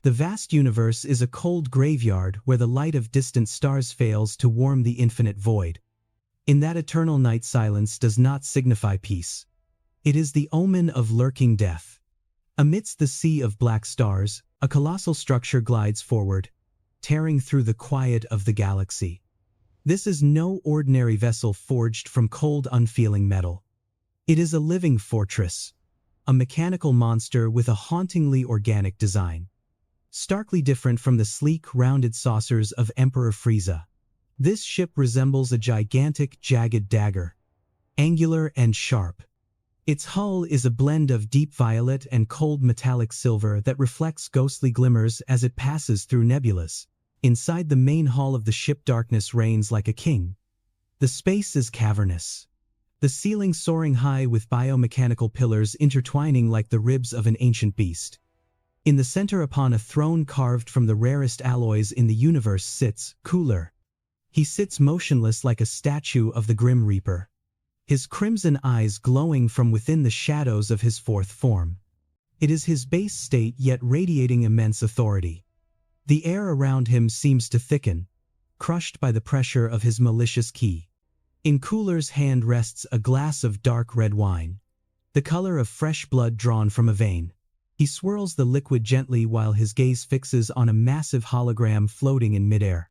The vast universe is a cold graveyard where the light of distant stars fails to warm the infinite void. In that eternal night, silence does not signify peace. It is the omen of lurking death. Amidst the sea of black stars, a colossal structure glides forward, tearing through the quiet of the galaxy. This is no ordinary vessel forged from cold, unfeeling metal. It is a living fortress, a mechanical monster with a hauntingly organic design. Starkly different from the sleek, rounded saucers of Emperor Frieza, this ship resembles a gigantic, jagged dagger, angular and sharp. Its hull is a blend of deep violet and cold metallic silver that reflects ghostly glimmers as it passes through nebulas. Inside the main hall of the ship, darkness reigns like a king. The space is cavernous, the ceiling soaring high with biomechanical pillars intertwining like the ribs of an ancient beast. In the center, upon a throne carved from the rarest alloys in the universe, sits Cooler. He sits motionless like a statue of the Grim Reaper, his crimson eyes glowing from within the shadows of his fourth form. It is his base state, yet radiating immense authority. The air around him seems to thicken, crushed by the pressure of his malicious ki. In Cooler's hand rests a glass of dark red wine, the color of fresh blood drawn from a vein. He swirls the liquid gently while his gaze fixes on a massive hologram floating in midair.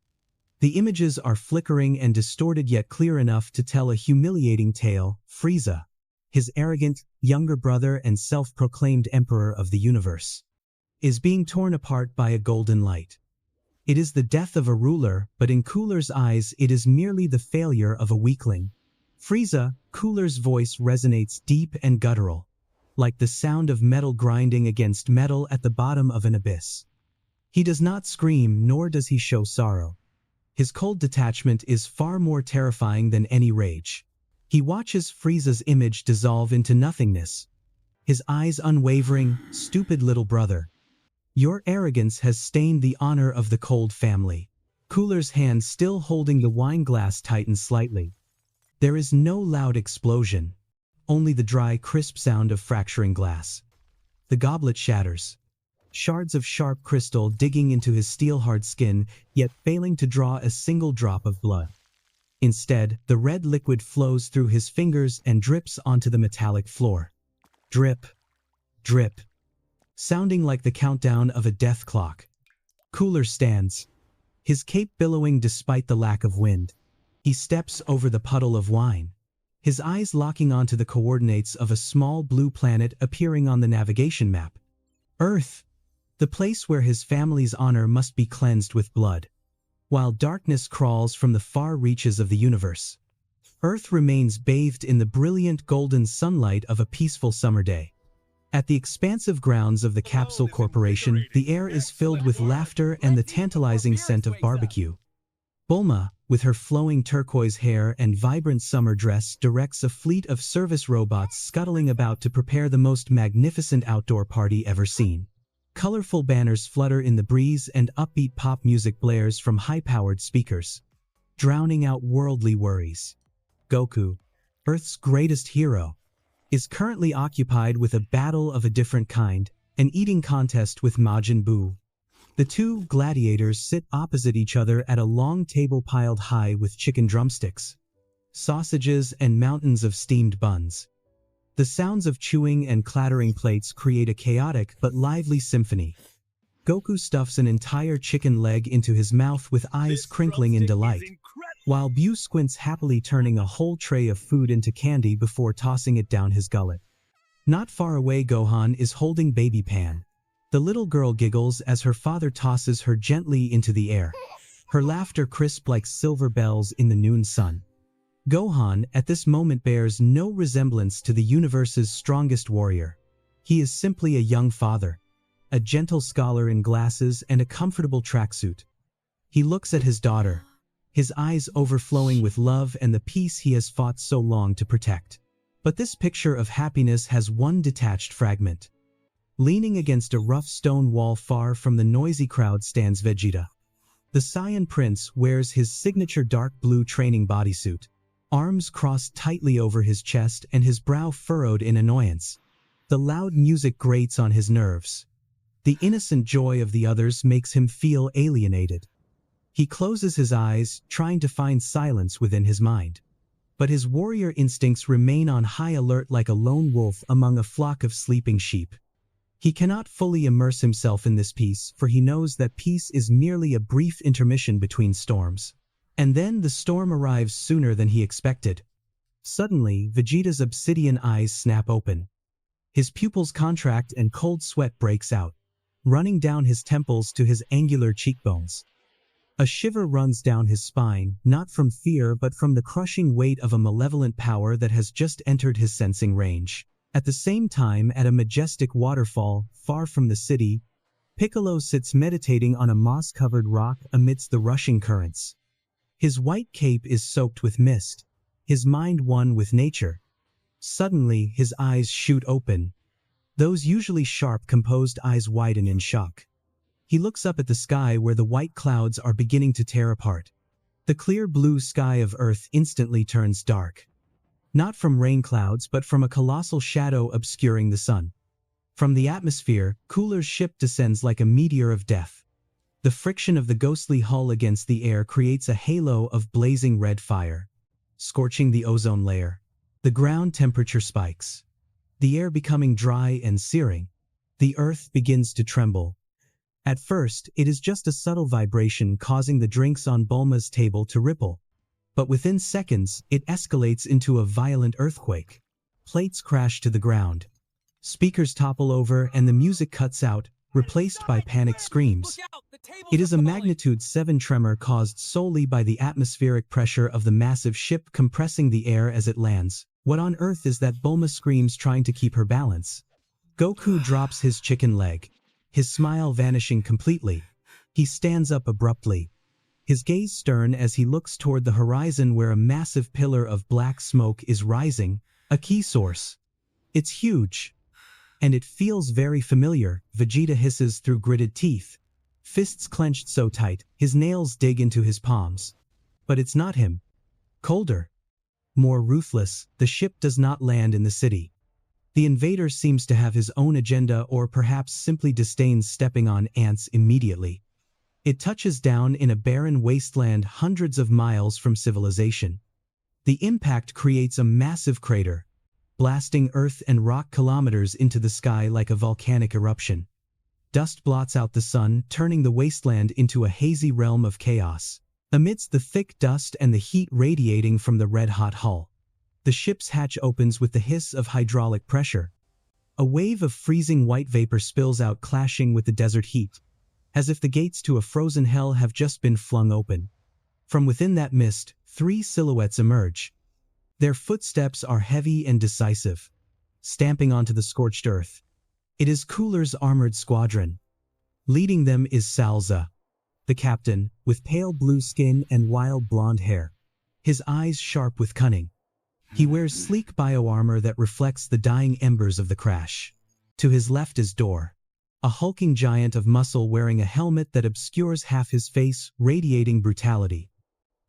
The images are flickering and distorted, yet clear enough to tell a humiliating tale. Frieza, his arrogant, younger brother and self-proclaimed emperor of the universe, is being torn apart by a golden light. It is the death of a ruler, but in Cooler's eyes it is merely the failure of a weakling. Frieza, Cooler's voice resonates deep and guttural, like the sound of metal grinding against metal at the bottom of an abyss. He does not scream, nor does he show sorrow. His cold detachment is far more terrifying than any rage. He watches Frieza's image dissolve into nothingness, his eyes unwavering. Stupid little brother, your arrogance has stained the honor of the Cold family. Cooler's hand still holding the wine glass tightens slightly. There is no loud explosion, only the dry, crisp sound of fracturing glass. The goblet shatters, shards of sharp crystal digging into his steel-hard skin, yet failing to draw a single drop of blood. Instead, the red liquid flows through his fingers and drips onto the metallic floor. Drip, drip, sounding like the countdown of a death clock. Cooler stands, his cape billowing despite the lack of wind. He steps over the puddle of wine, his eyes locking onto the coordinates of a small blue planet appearing on the navigation map. Earth, the place where his family's honor must be cleansed with blood. While darkness crawls from the far reaches of the universe, Earth remains bathed in the brilliant golden sunlight of a peaceful summer day. At the expansive grounds of the Capsule Corporation, the air is filled with laughter and the tantalizing scent of barbecue. Bulma, with her flowing turquoise hair and vibrant summer dress, directs a fleet of service robots scuttling about to prepare the most magnificent outdoor party ever seen. Colorful banners flutter in the breeze and upbeat pop music blares from high-powered speakers, drowning out worldly worries. Goku, Earth's greatest hero, is currently occupied with a battle of a different kind, an eating contest with Majin Buu. The two gladiators sit opposite each other at a long table piled high with chicken drumsticks, sausages and mountains of steamed buns. The sounds of chewing and clattering plates create a chaotic but lively symphony. Goku stuffs an entire chicken leg into his mouth with eyes crinkling in delight, while Buu squints happily, turning a whole tray of food into candy before tossing it down his gullet. Not far away, Gohan is holding baby Pan. The little girl giggles as her father tosses her gently into the air, her laughter crisp like silver bells in the noon sun. Gohan, at this moment, bears no resemblance to the universe's strongest warrior. He is simply a young father, a gentle scholar in glasses and a comfortable tracksuit. He looks at his daughter, his eyes overflowing with love and the peace he has fought so long to protect. But this picture of happiness has one detached fragment. Leaning against a rough stone wall far from the noisy crowd stands Vegeta. The Saiyan prince wears his signature dark blue training bodysuit, arms crossed tightly over his chest and his brow furrowed in annoyance. The loud music grates on his nerves, The innocent joy of the others makes him feel alienated. He closes his eyes, trying to find silence within his mind. But his warrior instincts remain on high alert like a lone wolf among a flock of sleeping sheep. He cannot fully immerse himself in this peace, for he knows that peace is merely a brief intermission between storms. And then the storm arrives sooner than he expected. Suddenly, Vegeta's obsidian eyes snap open. His pupils contract and cold sweat breaks out, running down his temples to his angular cheekbones. A shiver runs down his spine, not from fear but from the crushing weight of a malevolent power that has just entered his sensing range. At the same time, at a majestic waterfall, far from the city, Piccolo sits meditating on a moss-covered rock amidst the rushing currents. His white cape is soaked with mist, his mind one with nature. Suddenly, his eyes shoot open. Those usually sharp, composed eyes widen in shock. He looks up at the sky where the white clouds are beginning to tear apart. The clear blue sky of Earth instantly turns dark. Not from rain clouds but from a colossal shadow obscuring the sun. From the atmosphere, Cooler's ship descends like a meteor of death. The friction of the ghostly hull against the air creates a halo of blazing red fire, scorching the ozone layer. The ground temperature spikes. The air becoming dry and searing. The Earth begins to tremble. At first, it is just a subtle vibration causing the drinks on Bulma's table to ripple. But within seconds, it escalates into a violent earthquake. Plates crash to the ground. Speakers topple over and the music cuts out, replaced by panicked screams. It is a magnitude 7 tremor caused solely by the atmospheric pressure of the massive ship compressing the air as it lands. What on earth is that? Bulma screams, trying to keep her balance. Goku drops his chicken leg, his smile vanishing completely. He stands up abruptly, his gaze stern as he looks toward the horizon where a massive pillar of black smoke is rising, a key source. It's huge. And it feels very familiar, Vegeta hisses through gritted teeth, fists clenched so tight, his nails dig into his palms. But it's not him. Colder. More ruthless, the ship does not land in the city. The invader seems to have his own agenda, or perhaps simply disdains stepping on ants immediately. It touches down in a barren wasteland hundreds of miles from civilization. The impact creates a massive crater, blasting earth and rock kilometers into the sky like a volcanic eruption. Dust blots out the sun, turning the wasteland into a hazy realm of chaos. Amidst the thick dust and the heat radiating from the red-hot hull, the ship's hatch opens with the hiss of hydraulic pressure. A wave of freezing white vapor spills out, clashing with the desert heat, as if the gates to a frozen hell have just been flung open. From within that mist, 3 silhouettes emerge. Their footsteps are heavy and decisive, stamping onto the scorched earth. It is Cooler's armored squadron. Leading them is Salza, the captain, with pale blue skin and wild blonde hair, his eyes sharp with cunning. He wears sleek bioarmor that reflects the dying embers of the crash. To his left is Dor, a hulking giant of muscle wearing a helmet that obscures half his face, radiating brutality.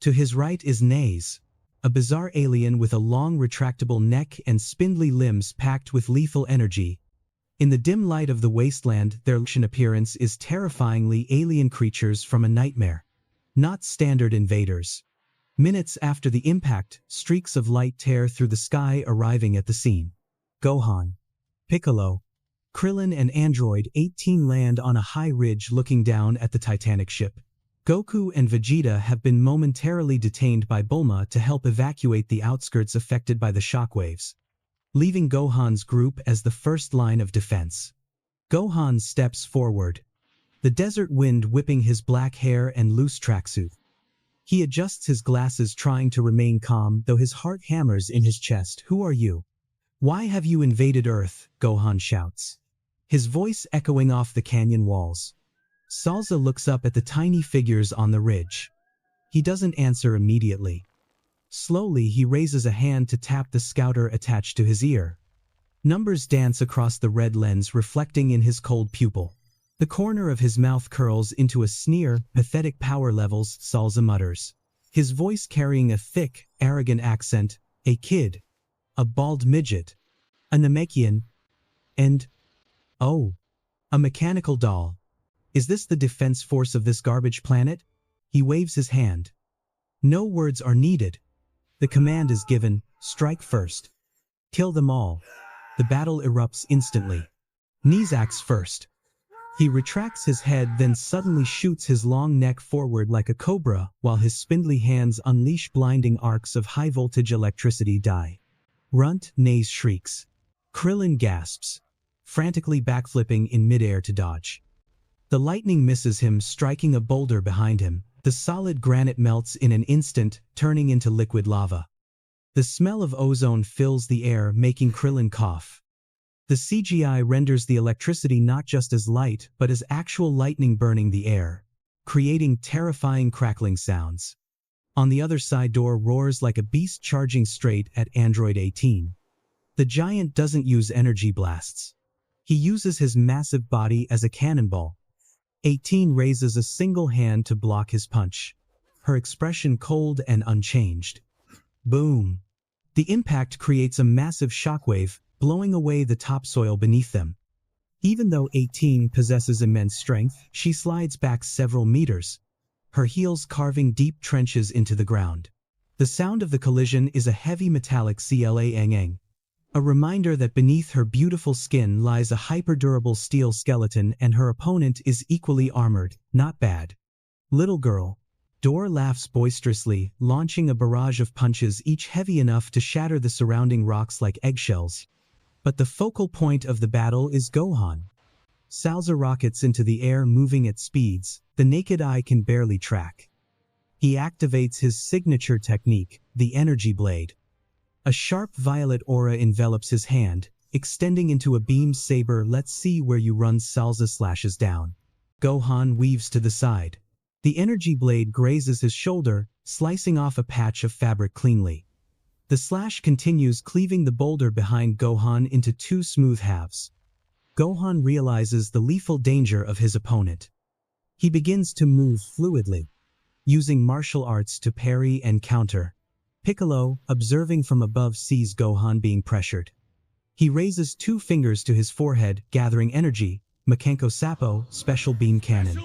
To his right is Naze, a bizarre alien with a long retractable neck and spindly limbs packed with lethal energy. In the dim light of the wasteland, their appearance is terrifyingly alien creatures from a nightmare, not standard invaders. Minutes after the impact, streaks of light tear through the sky, arriving at the scene. Gohan, Piccolo, Krillin and Android 18 land on a high ridge looking down at the Titanic ship. Goku and Vegeta have been momentarily detained by Bulma to help evacuate the outskirts affected by the shockwaves, leaving Gohan's group as the first line of defense. Gohan steps forward, the desert wind whipping his black hair and loose tracksuit. He adjusts his glasses, trying to remain calm, though his heart hammers in his chest. Who are you? Why have you invaded Earth? Gohan shouts, his voice echoing off the canyon walls. Salza looks up at the tiny figures on the ridge. He doesn't answer immediately. Slowly, he raises a hand to tap the scouter attached to his ear. Numbers dance across the red lens, reflecting in his cold pupil. The corner of his mouth curls into a sneer. Pathetic power levels, Salza mutters, his voice carrying a thick, arrogant accent. A kid. A bald midget. A Namekian. And... oh. A mechanical doll. Is this the defense force of this garbage planet? He waves his hand. No words are needed. The command is given, strike first. Kill them all. The battle erupts instantly. Knees acts first. He retracts his head, then suddenly shoots his long neck forward like a cobra, while his spindly hands unleash blinding arcs of high-voltage electricity die. Runt neighs shrieks. Krillin gasps, frantically backflipping in midair to dodge. The lightning misses him, striking a boulder behind him. The solid granite melts in an instant, turning into liquid lava. The smell of ozone fills the air, making Krillin cough. The CGI renders the electricity not just as light, but as actual lightning burning the air, creating terrifying crackling sounds. On the other side, door roars like a beast charging straight at Android 18. The giant doesn't use energy blasts. He uses his massive body as a cannonball. 18 raises a single hand to block his punch, her expression cold and unchanged. Boom! The impact creates a massive shockwave, blowing away the topsoil beneath them. Even though 18 possesses immense strength, she slides back several meters, her heels carving deep trenches into the ground. The sound of the collision is a heavy metallic clang, a reminder that beneath her beautiful skin lies a hyper-durable steel skeleton and her opponent is equally armored. Not bad. Little girl. Door laughs boisterously, launching a barrage of punches, each heavy enough to shatter the surrounding rocks like eggshells. But the focal point of the battle is Gohan. Salza rockets into the air, moving at speeds the naked eye can barely track. He activates his signature technique, the Energy Blade. A sharp violet aura envelops his hand, extending into a beam saber. Let's see where you run. Salza slashes down. Gohan weaves to the side. The energy blade grazes his shoulder, slicing off a patch of fabric cleanly. The slash continues, cleaving the boulder behind Gohan into two smooth halves. Gohan realizes the lethal danger of his opponent. He begins to move fluidly, using martial arts to parry and counter. Piccolo, observing from above, sees Gohan being pressured. He raises two fingers to his forehead, gathering energy. Makenko Sappo, Special Beam Cannon.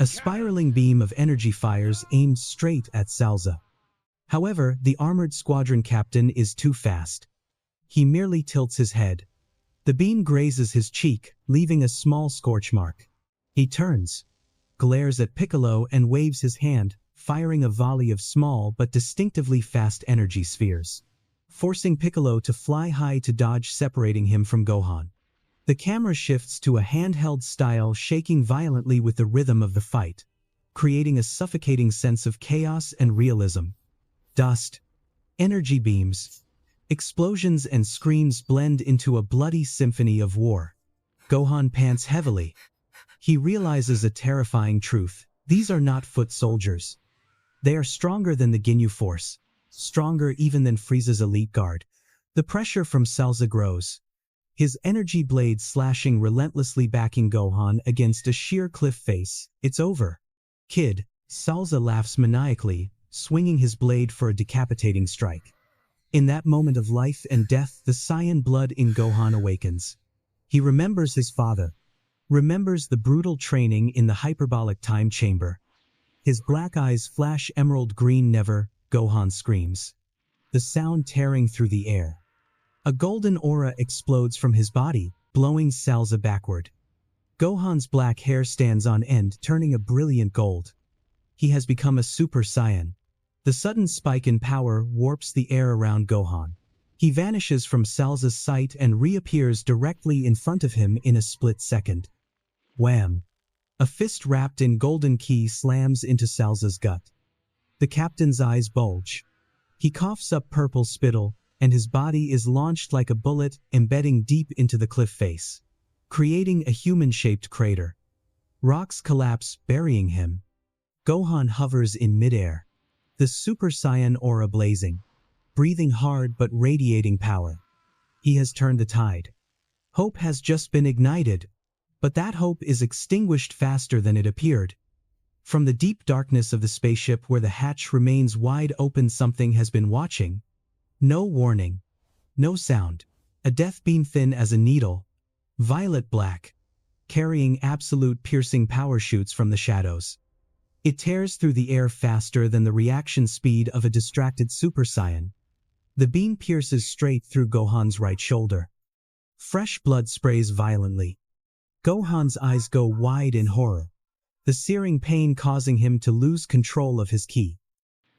A spiraling beam of energy fires, aimed straight at Salza. However, the armored squadron captain is too fast. He merely tilts his head. The beam grazes his cheek, leaving a small scorch mark. He turns, glares at Piccolo and waves his hand, firing a volley of small but distinctively fast energy spheres, forcing Piccolo to fly high to dodge, separating him from Gohan. The camera shifts to a handheld style, shaking violently with the rhythm of the fight, creating a suffocating sense of chaos and realism. Dust, energy beams, explosions and screams blend into a bloody symphony of war. Gohan pants heavily. He realizes a terrifying truth. These are not foot soldiers. They are stronger than the Ginyu Force, stronger even than Frieza's elite guard. The pressure from Salza grows, his energy blade slashing relentlessly, backing Gohan against a sheer cliff face. It's over, kid. Salza laughs maniacally, swinging his blade for a decapitating strike. In that moment of life and death, the Saiyan blood in Gohan awakens. He remembers his father, remembers the brutal training in the hyperbolic time chamber. His black eyes flash emerald green. Never, Gohan screams, the sound tearing through the air. A golden aura explodes from his body, blowing Salza backward. Gohan's black hair stands on end, turning a brilliant gold. He has become a Super Saiyan. The sudden spike in power warps the air around Gohan. He vanishes from Salza's sight and reappears directly in front of him in a split second. Wham! A fist wrapped in golden ki slams into Salza's gut. The captain's eyes bulge. He coughs up purple spittle, and his body is launched like a bullet, embedding deep into the cliff face, creating a human-shaped crater. Rocks collapse, burying him. Gohan hovers in midair, the Super Saiyan aura blazing, breathing hard but radiating power. He has turned the tide. Hope has just been ignited, but that hope is extinguished faster than it appeared. From the deep darkness of the spaceship where the hatch remains wide open, something has been watching. No warning, no sound. A death beam thin as a needle, violet black, carrying absolute piercing power shoots from the shadows. It tears through the air faster than the reaction speed of a distracted Super Saiyan. The beam pierces straight through Gohan's right shoulder. Fresh blood sprays violently. Gohan's eyes go wide in horror, the searing pain causing him to lose control of his ki.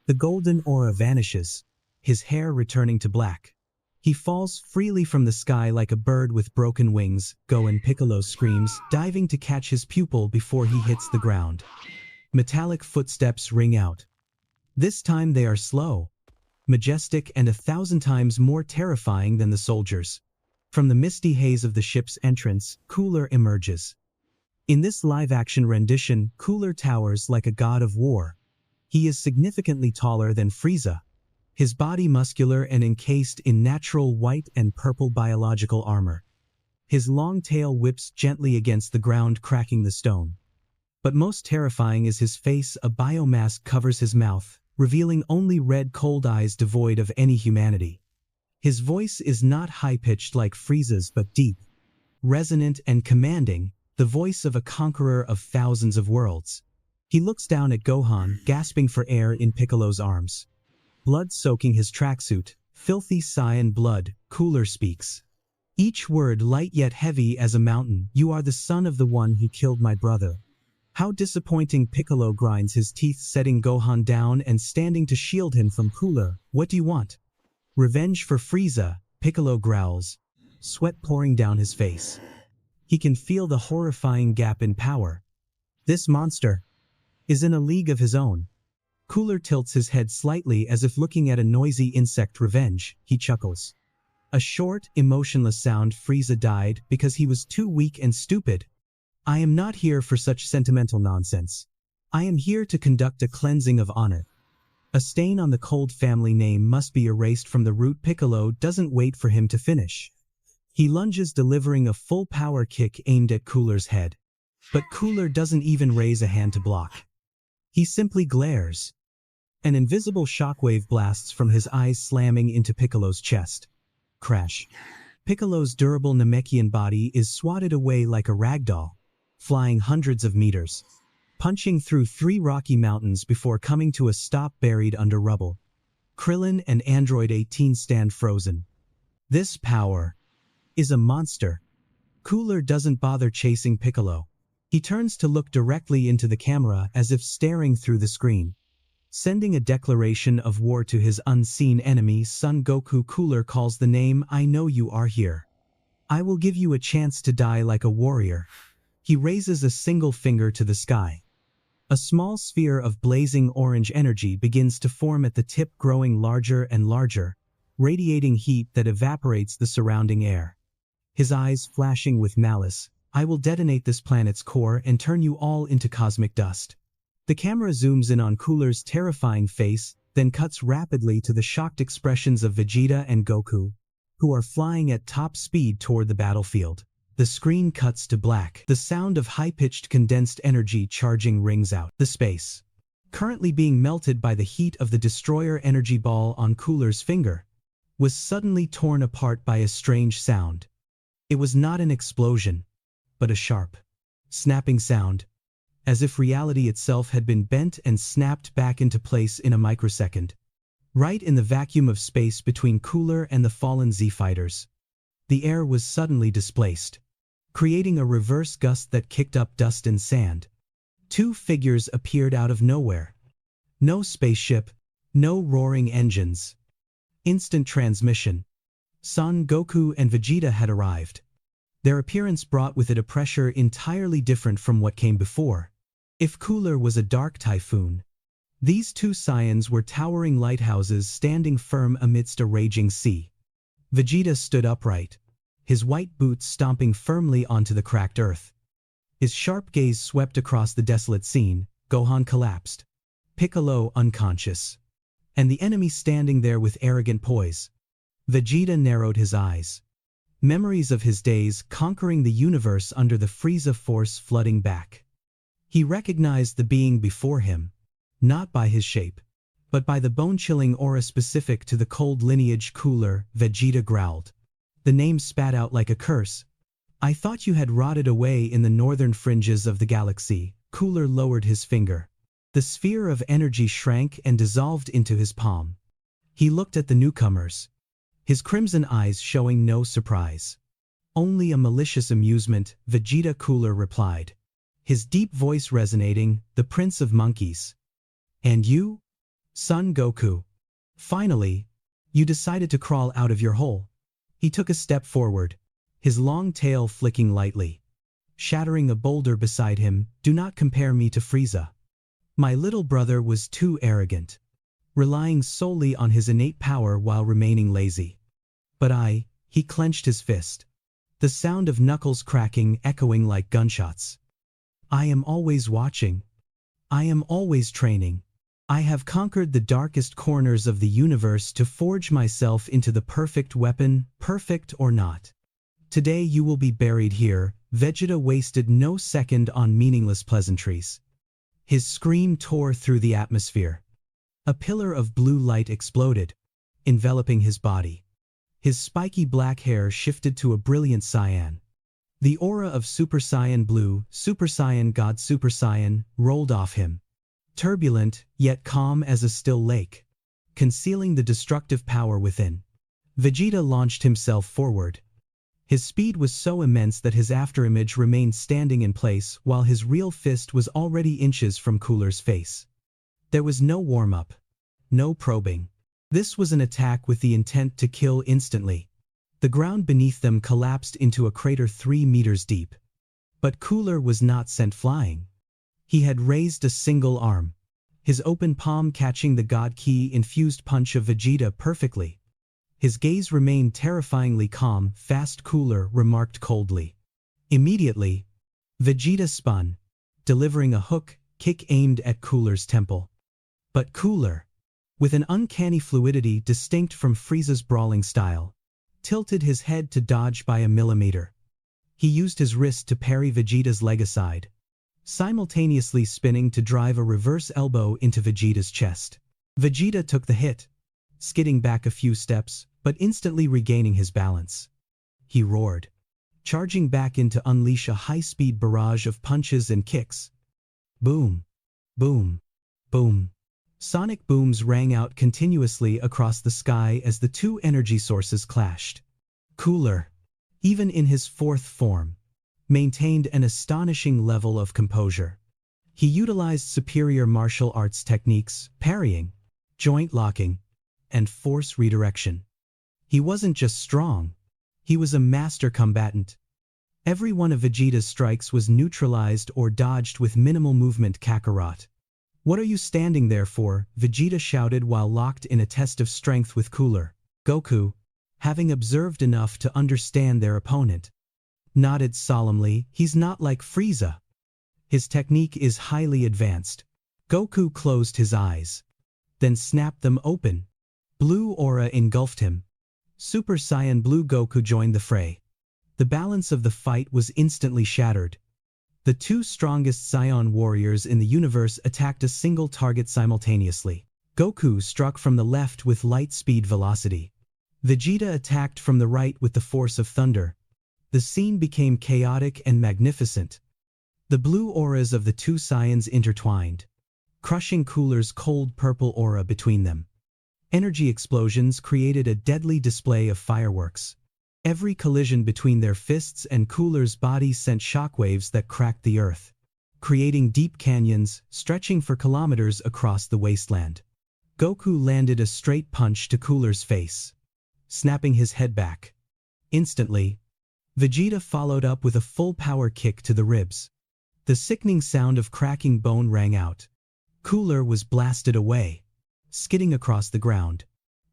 The golden aura vanishes, his hair returning to black. He falls freely from the sky like a bird with broken wings. Gohan Piccolo screams, diving to catch his pupil before he hits the ground. Metallic footsteps ring out. This time they are slow, majestic, and 1,000 times more terrifying than the soldiers. From the misty haze of the ship's entrance, Cooler emerges. In this live-action rendition, Cooler towers like a god of war. He is significantly taller than Frieza, his body muscular and encased in natural white and purple biological armor. His long tail whips gently against the ground, cracking the stone. But most terrifying is his face. A biomask covers his mouth, revealing only red cold eyes devoid of any humanity. His voice is not high-pitched like Frieza's but deep, resonant and commanding, the voice of a conqueror of thousands of worlds. He looks down at Gohan, gasping for air in Piccolo's arms. Blood soaking his tracksuit, filthy Saiyan blood. Cooler speaks. Each word light yet heavy as a mountain. You are the son of the one who killed my brother. How disappointing. Piccolo grinds his teeth, setting Gohan down and standing to shield him from Cooler. What do you want? Revenge for Frieza, Piccolo growls, sweat pouring down his face. He can feel the horrifying gap in power. This monster is in a league of his own. Cooler tilts his head slightly as if looking at a noisy insect. Revenge, he chuckles. A short, emotionless sound. Frieza died because he was too weak and stupid. I am not here for such sentimental nonsense. I am here to conduct a cleansing of honor. A stain on the cold family name must be erased from the root. Piccolo doesn't wait for him to finish. He lunges, delivering a full power kick aimed at Cooler's head. But Cooler doesn't even raise a hand to block. He simply glares. An invisible shockwave blasts from his eyes, slamming into Piccolo's chest. Crash. Piccolo's durable Namekian body is swatted away like a ragdoll, flying hundreds of meters, punching through 3 rocky mountains before coming to a stop buried under rubble. Krillin and Android 18 stand frozen. This power is a monster. Cooler doesn't bother chasing Piccolo. He turns to look directly into the camera as if staring through the screen, sending a declaration of war to his unseen enemy, Son Goku. Cooler calls the name. I know you are here. I will give you a chance to die like a warrior. He raises a single finger to the sky. A small sphere of blazing orange energy begins to form at the tip, growing larger and larger, radiating heat that evaporates the surrounding air. His eyes flashing with malice. I will detonate this planet's core and turn you all into cosmic dust. The camera zooms in on Cooler's terrifying face, then cuts rapidly to the shocked expressions of Vegeta and Goku, who are flying at top speed toward the battlefield. The screen cuts to black. The sound of high-pitched condensed energy charging rings out. The space, currently being melted by the heat of the destroyer energy ball on Cooler's finger, was suddenly torn apart by a strange sound. It was not an explosion, but a sharp, snapping sound, as if reality itself had been bent and snapped back into place in a microsecond. Right in the vacuum of space between Cooler and the fallen Z-fighters, the air was suddenly displaced, creating a reverse gust that kicked up dust and sand. 2 figures appeared out of nowhere. No spaceship, no roaring engines. Instant transmission. Son Goku and Vegeta had arrived. Their appearance brought with it a pressure entirely different from what came before. If Cooler was a dark typhoon, these 2 Saiyans were towering lighthouses standing firm amidst a raging sea. Vegeta stood upright, his white boots stomping firmly onto the cracked earth. His sharp gaze swept across the desolate scene. Gohan collapsed, Piccolo unconscious, and the enemy standing there with arrogant poise. Vegeta narrowed his eyes. Memories of his days conquering the universe under the Frieza force flooding back. He recognized the being before him, not by his shape, but by the bone-chilling aura specific to the cold lineage. Cooler, Vegeta growled. The name spat out like a curse. I thought you had rotted away in the northern fringes of the galaxy. Cooler lowered his finger. The sphere of energy shrank and dissolved into his palm. He looked at the newcomers, his crimson eyes showing no surprise. Only a malicious amusement, Vegeta Cooler replied, his deep voice resonating, the Prince of Monkeys. And you? Son Goku. Finally, you decided to crawl out of your hole. He took a step forward, his long tail flicking lightly. Shattering a boulder beside him, do not compare me to Frieza. My little brother was too arrogant, relying solely on his innate power while remaining lazy. But he clenched his fist, the sound of knuckles cracking echoing like gunshots. I am always watching. I am always training. I have conquered the darkest corners of the universe to forge myself into the perfect weapon, perfect or not. Today you will be buried here. Vegeta wasted no second on meaningless pleasantries. His scream tore through the atmosphere. A pillar of blue light exploded, enveloping his body. His spiky black hair shifted to a brilliant cyan. The aura of Super Saiyan Blue, Super Saiyan God Super Saiyan, rolled off him. Turbulent, yet calm as a still lake, concealing the destructive power within. Vegeta launched himself forward. His speed was so immense that his afterimage remained standing in place while his real fist was already inches from Cooler's face. There was no warm-up, no probing. This was an attack with the intent to kill instantly. The ground beneath them collapsed into a crater 3 meters deep. But Cooler was not sent flying. He had raised a single arm, his open palm catching the God Ki-infused punch of Vegeta perfectly. His gaze remained terrifyingly calm. Fast, Cooler remarked coldly. Immediately, Vegeta spun, delivering a hook kick aimed at Cooler's temple. But Cooler, with an uncanny fluidity distinct from Frieza's brawling style, tilted his head to dodge by a millimeter. He used his wrist to parry Vegeta's leg aside, simultaneously spinning to drive a reverse elbow into Vegeta's chest. Vegeta took the hit, skidding back a few steps, but instantly regaining his balance. He roared, charging back in to unleash a high-speed barrage of punches and kicks. Boom, boom, boom. Sonic booms rang out continuously across the sky as the two energy sources clashed. Cooler, even in his fourth form, maintained an astonishing level of composure. He utilized superior martial arts techniques, parrying, joint locking, and force redirection. He wasn't just strong, he was a master combatant. Every one of Vegeta's strikes was neutralized or dodged with minimal movement. Kakarot. What are you standing there for? Vegeta shouted while locked in a test of strength with Cooler. Goku, having observed enough to understand their opponent, nodded solemnly. He's not like Frieza. His technique is highly advanced. Goku closed his eyes, then snapped them open. Blue aura engulfed him. Super Saiyan Blue Goku joined the fray. The balance of the fight was instantly shattered. The two strongest Saiyan warriors in the universe attacked a single target simultaneously. Goku struck from the left with light speed velocity. Vegeta attacked from the right with the force of thunder. The scene became chaotic and magnificent. The blue auras of the two Saiyans intertwined, crushing Cooler's cold purple aura between them. Energy explosions created a deadly display of fireworks. Every collision between their fists and Cooler's body sent shockwaves that cracked the earth, creating deep canyons stretching for kilometers across the wasteland. Goku landed a straight punch to Cooler's face, snapping his head back. Instantly, Vegeta followed up with a full power kick to the ribs. The sickening sound of cracking bone rang out. Cooler was blasted away, skidding across the ground,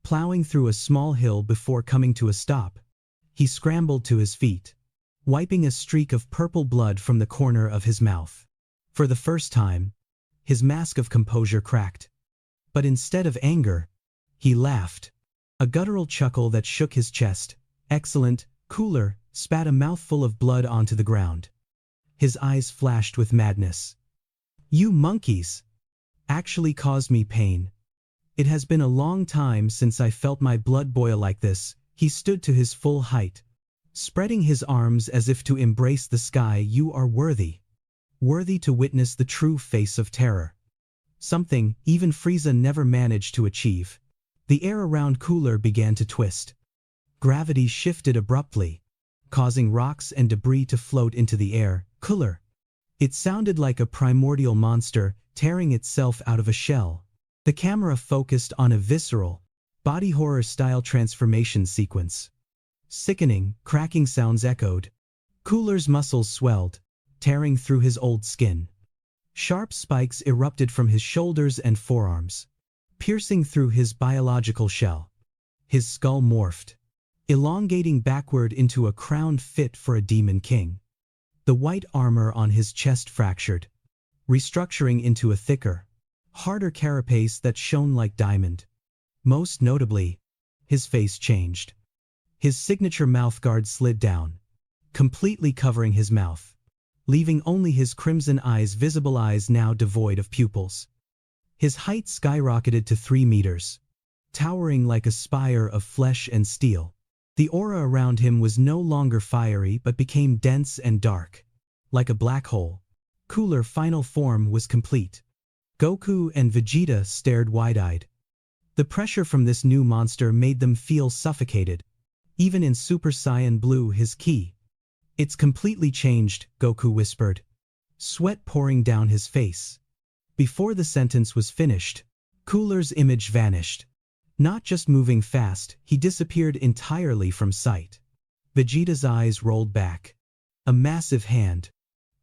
plowing through a small hill before coming to a stop. He scrambled to his feet, wiping a streak of purple blood from the corner of his mouth. For the first time, his mask of composure cracked. But instead of anger, he laughed, a guttural chuckle that shook his chest. Excellent. Cooler spat a mouthful of blood onto the ground. His eyes flashed with madness. You monkeys actually caused me pain. It has been a long time since I felt my blood boil like this. He stood to his full height, Spreading his arms as if to embrace the sky, you are worthy. Worthy to witness the true face of terror. Something even Frieza never managed to achieve. The air around Cooler began to twist. Gravity shifted abruptly, causing rocks and debris to float into the air. Cooler. It sounded like a primordial monster tearing itself out of a shell. The camera focused on a visceral, body horror-style transformation sequence. Sickening, cracking sounds echoed. Cooler's muscles swelled, tearing through his old skin. Sharp spikes erupted from his shoulders and forearms, piercing through his biological shell. His skull morphed, elongating backward into a crown fit for a demon king. The white armor on his chest fractured, restructuring into a thicker, harder carapace that shone like diamond. Most notably, his face changed. His signature mouthguard slid down, completely covering his mouth, leaving only his crimson eyes visible, eyes now devoid of pupils. His height skyrocketed to 3 meters, towering like a spire of flesh and steel. The aura around him was no longer fiery but became dense and dark, like a black hole. Cooler's final form was complete. Goku and Vegeta stared wide-eyed. The pressure from this new monster made them feel suffocated. Even in Super Saiyan Blue, his ki. "It's completely changed," Goku whispered, sweat pouring down his face. Before the sentence was finished, Cooler's image vanished. Not just moving fast, he disappeared entirely from sight. Vegeta's eyes rolled back. A massive hand,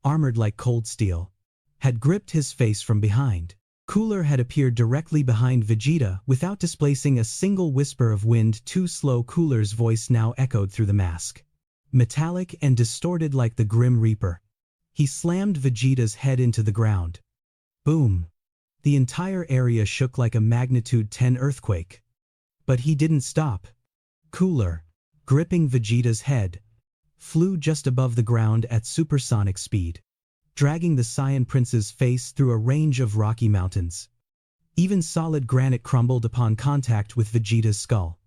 armored like cold steel, had gripped his face from behind. Cooler had appeared directly behind Vegeta without displacing a single whisper of wind. Too slow. Cooler's voice now echoed through the mask, metallic and distorted like the Grim Reaper. He slammed Vegeta's head into the ground. Boom! The entire area shook like a magnitude 10 earthquake. But he didn't stop. Cooler, gripping Vegeta's head, flew just above the ground at supersonic speed, dragging the Saiyan Prince's face through a range of rocky mountains. Even solid granite crumbled upon contact with Vegeta's skull.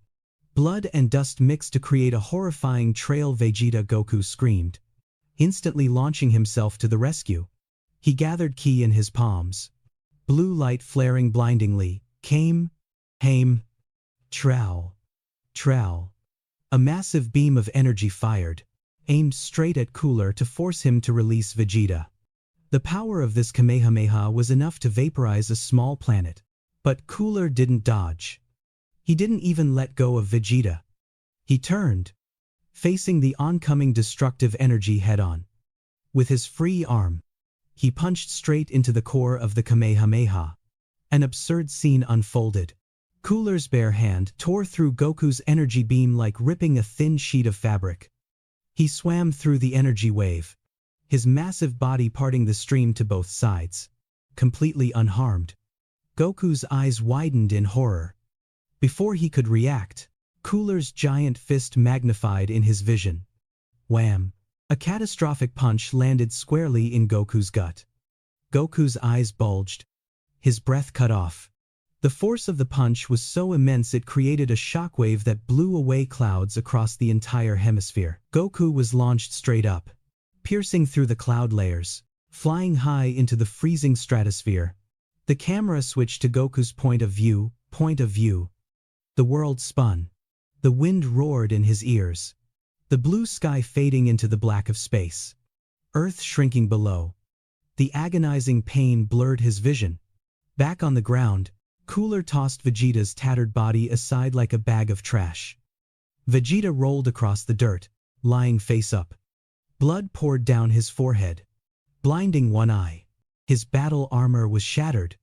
Blood and dust mixed to create a horrifying trail. Vegeta, Goku screamed, instantly launching himself to the rescue. He gathered ki in his palms. Blue light flaring blindingly. Came. Trow. A massive beam of energy fired, aimed straight at Cooler to force him to release Vegeta. The power of this Kamehameha was enough to vaporize a small planet. But Cooler didn't dodge. He didn't even let go of Vegeta. He turned, facing the oncoming destructive energy head-on. With his free arm, he punched straight into the core of the Kamehameha. An absurd scene unfolded. Cooler's bare hand tore through Goku's energy beam like ripping a thin sheet of fabric. He swam through the energy wave, his massive body parting the stream to both sides, completely unharmed. Goku's eyes widened in horror. Before he could react, Cooler's giant fist magnified in his vision. Wham! A catastrophic punch landed squarely in Goku's gut. Goku's eyes bulged, his breath cut off. The force of the punch was so immense it created a shockwave that blew away clouds across the entire hemisphere. Goku was launched straight up, piercing through the cloud layers, flying high into the freezing stratosphere. The camera switched to Goku's point of view. The world spun. The wind roared in his ears. The blue sky fading into the black of space. Earth shrinking below. The agonizing pain blurred his vision. Back on the ground, Cooler tossed Vegeta's tattered body aside like a bag of trash. Vegeta rolled across the dirt, lying face up. Blood poured down his forehead, blinding one eye. His battle armor was shattered,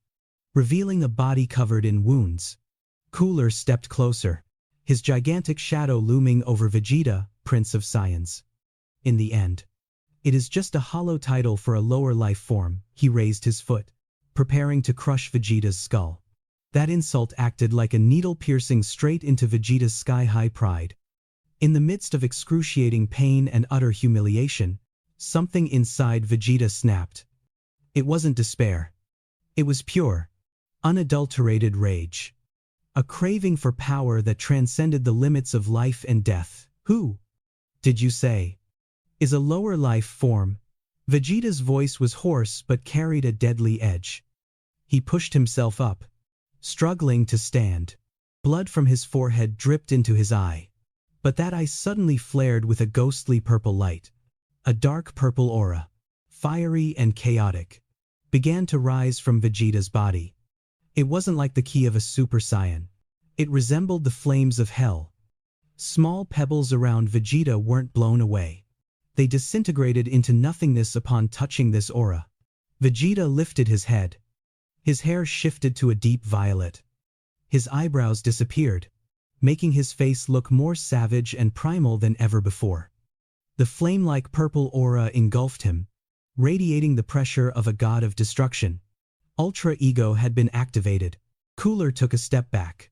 revealing a body covered in wounds. Cooler stepped closer, his gigantic shadow looming over Vegeta, Prince of Saiyans. In the end, it is just a hollow title for a lower life form. He raised his foot, preparing to crush Vegeta's skull. That insult acted like a needle piercing straight into Vegeta's sky-high pride. In the midst of excruciating pain and utter humiliation, something inside Vegeta snapped. It wasn't despair. It was pure, unadulterated rage. A craving for power that transcended the limits of life and death. Who did you say? Is a lower life form. Vegeta's voice was hoarse but carried a deadly edge. He pushed himself up, struggling to stand. Blood from his forehead dripped into his eye. But that eye suddenly flared with a ghostly purple light. A dark purple aura, fiery and chaotic, began to rise from Vegeta's body. It wasn't like the ki of a Super Saiyan. It resembled the flames of hell. Small pebbles around Vegeta weren't blown away. They disintegrated into nothingness upon touching this aura. Vegeta lifted his head. His hair shifted to a deep violet. His eyebrows disappeared, making his face look more savage and primal than ever before. The flame-like purple aura engulfed him, radiating the pressure of a god of destruction. Ultra Ego had been activated. Cooler took a step back,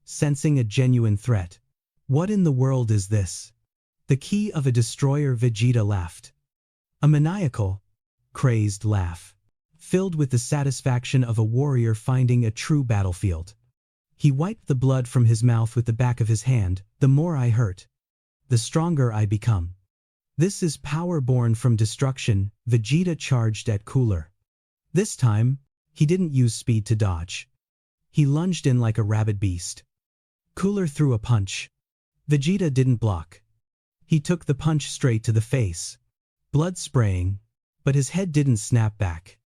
sensing a genuine threat. What in the world is this? The ki of a destroyer. Vegeta laughed. A maniacal, crazed laugh, filled with the satisfaction of a warrior finding a true battlefield. He wiped the blood from his mouth with the back of his hand. The more I hurt, the stronger I become. This is power born from destruction. Vegeta charged at Cooler. This time, he didn't use speed to dodge. He lunged in like a rabid beast. Cooler threw a punch. Vegeta didn't block. He took the punch straight to the face, blood spraying, but his head didn't snap back.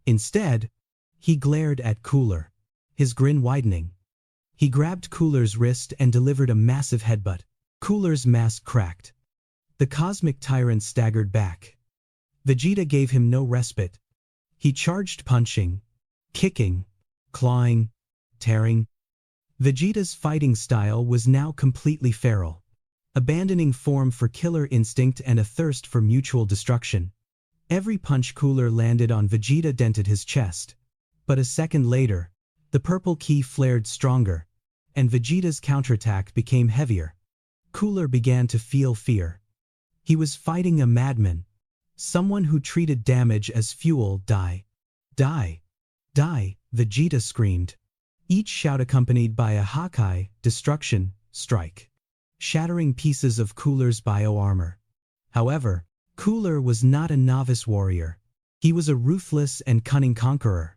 Instead, he glared at Cooler, his grin widening. He grabbed Cooler's wrist and delivered a massive headbutt. Cooler's mask cracked. The cosmic tyrant staggered back. Vegeta gave him no respite. He charged, punching, kicking, clawing, tearing. Vegeta's fighting style was now completely feral, abandoning form for killer instinct and a thirst for mutual destruction. Every punch Cooler landed on Vegeta dented his chest. But a second later, the purple ki flared stronger, and Vegeta's counterattack became heavier. Cooler began to feel fear. He was fighting a madman, someone who treated damage as fuel. Die, die, die, Vegeta screamed, each shout accompanied by a Hakai, destruction, strike, shattering pieces of Cooler's bio-armor. However, Cooler was not a novice warrior. He was a ruthless and cunning conqueror.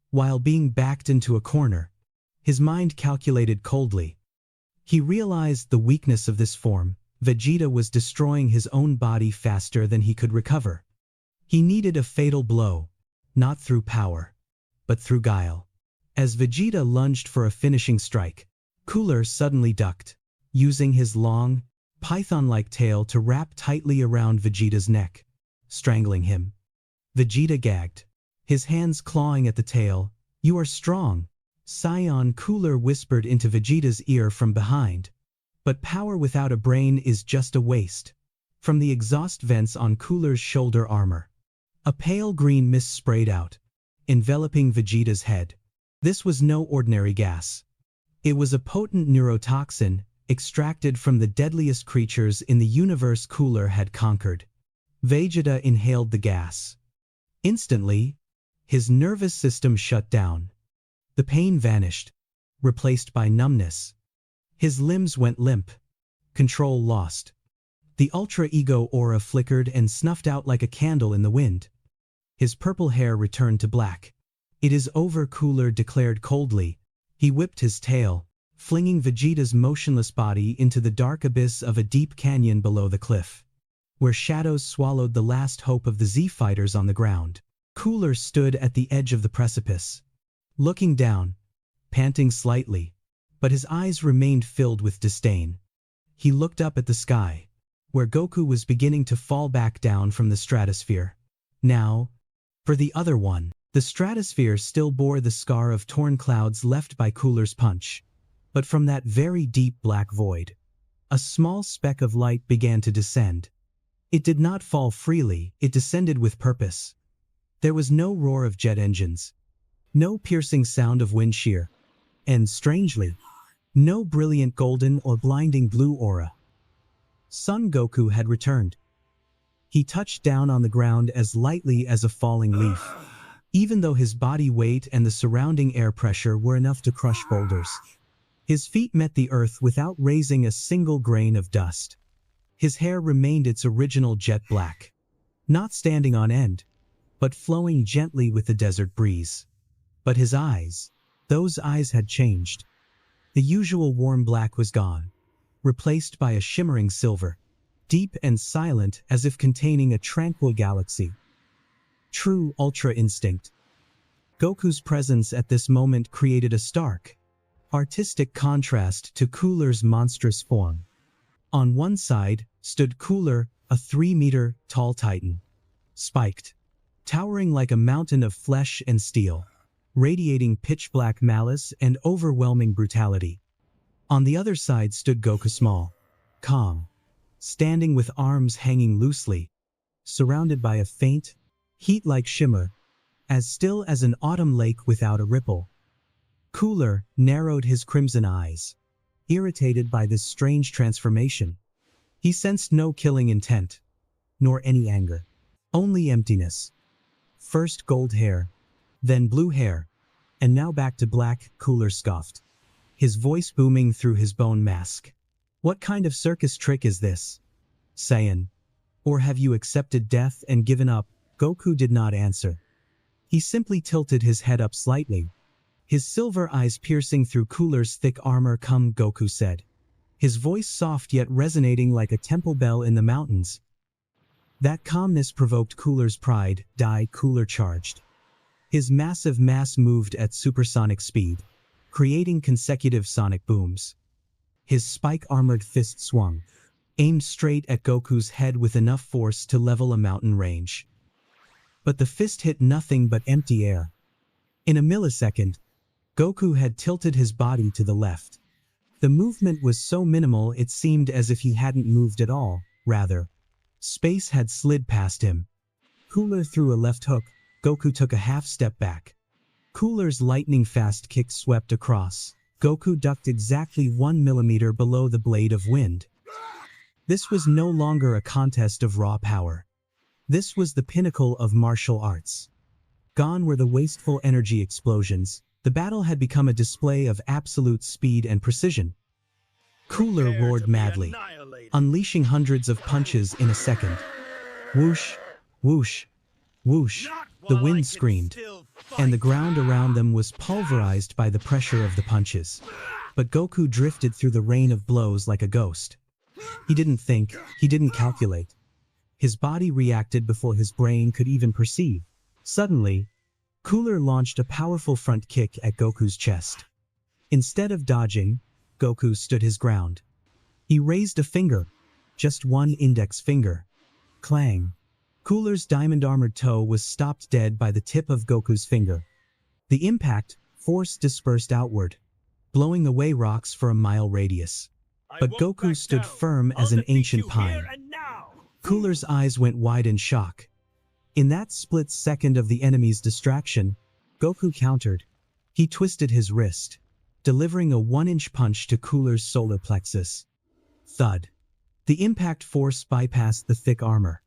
While being backed into a corner, his mind calculated coldly. He realized the weakness of this form. Vegeta was destroying his own body faster than he could recover. He needed a fatal blow, not through power, but through guile. As Vegeta lunged for a finishing strike, Cooler suddenly ducked, using his long, python-like tail to wrap tightly around Vegeta's neck, strangling him. Vegeta gagged, his hands clawing at the tail. "You are strong, Saiyan," Cooler whispered into Vegeta's ear from behind. "But power without a brain is just a waste." From the exhaust vents on Cooler's shoulder armor, a pale green mist sprayed out, enveloping Vegeta's head. This was no ordinary gas. It was a potent neurotoxin, extracted from the deadliest creatures in the universe Cooler had conquered. Vegeta inhaled the gas. Instantly, his nervous system shut down. The pain vanished, replaced by numbness. His limbs went limp, control lost. The Ultra Ego aura flickered and snuffed out like a candle in the wind. His purple hair returned to black. "It is over," Cooler declared coldly. He whipped his tail, flinging Vegeta's motionless body into the dark abyss of a deep canyon below the cliff, where shadows swallowed the last hope of the Z-fighters on the ground. Cooler stood at the edge of the precipice, looking down, panting slightly, but his eyes remained filled with disdain. He looked up at the sky, where Goku was beginning to fall back down from the stratosphere. Now, for the other one. The stratosphere still bore the scar of torn clouds left by Cooler's punch. But from that very deep black void, a small speck of light began to descend. It did not fall freely, it descended with purpose. There was no roar of jet engines, no piercing sound of wind shear, and strangely, no brilliant golden or blinding blue aura. Son Goku had returned. He touched down on the ground as lightly as a falling leaf, even though his body weight and the surrounding air pressure were enough to crush boulders. His feet met the earth without raising a single grain of dust. His hair remained its original jet black, not standing on end, but flowing gently with the desert breeze. But his eyes, those eyes had changed. The usual warm black was gone, replaced by a shimmering silver, deep and silent as if containing a tranquil galaxy. True Ultra Instinct. Goku's presence at this moment created a stark, artistic contrast to Cooler's monstrous form. On one side stood Cooler, a 3-meter-tall titan, spiked, towering like a mountain of flesh and steel, radiating pitch-black malice and overwhelming brutality. On the other side stood Goku small, calm, standing with arms hanging loosely, surrounded by a faint, heat-like shimmer, as still as an autumn lake without a ripple. Cooler narrowed his crimson eyes, irritated by this strange transformation. He sensed no killing intent, nor any anger, only emptiness. First gold hair, then blue hair, and now back to black. Cooler scoffed, his voice booming through his bone mask. What kind of circus trick is this, Saiyan? Or have you accepted death and given up? Goku did not answer. He simply tilted his head up slightly, his silver eyes piercing through Cooler's thick armor. Come, Goku said, his voice soft yet resonating like a temple bell in the mountains. That calmness provoked Cooler's pride. Cooler charged. His massive mass moved at supersonic speed, creating consecutive sonic booms. His spike-armored fist swung, aimed straight at Goku's head with enough force to level a mountain range. But the fist hit nothing but empty air. In a millisecond, Goku had tilted his body to the left. The movement was so minimal it seemed as if he hadn't moved at all. Rather, space had slid past him. Cooler threw a left hook. Goku took a half step back. Cooler's lightning-fast kick swept across. Goku ducked exactly 1 millimeter below the blade of wind. This was no longer a contest of raw power. This was the pinnacle of martial arts. Gone were the wasteful energy explosions. The battle had become a display of absolute speed and precision. Cooler roared madly, unleashing hundreds of punches in a second. Whoosh, whoosh, whoosh. The wind screamed, and the ground around them was pulverized by the pressure of the punches. But Goku drifted through the rain of blows like a ghost. He didn't think, he didn't calculate. His body reacted before his brain could even perceive. Suddenly, Cooler launched a powerful front kick at Goku's chest. Instead of dodging, Goku stood his ground. He raised a finger, just one index finger. Clang. Cooler's diamond-armored toe was stopped dead by the tip of Goku's finger. The impact force dispersed outward, blowing away rocks for a mile radius. But Goku stood firm as an ancient pine. Cooler's eyes went wide in shock. In that split second of the enemy's distraction, Goku countered. He twisted his wrist, delivering a 1-inch punch to Cooler's solar plexus. Thud. The impact force bypassed the thick armor,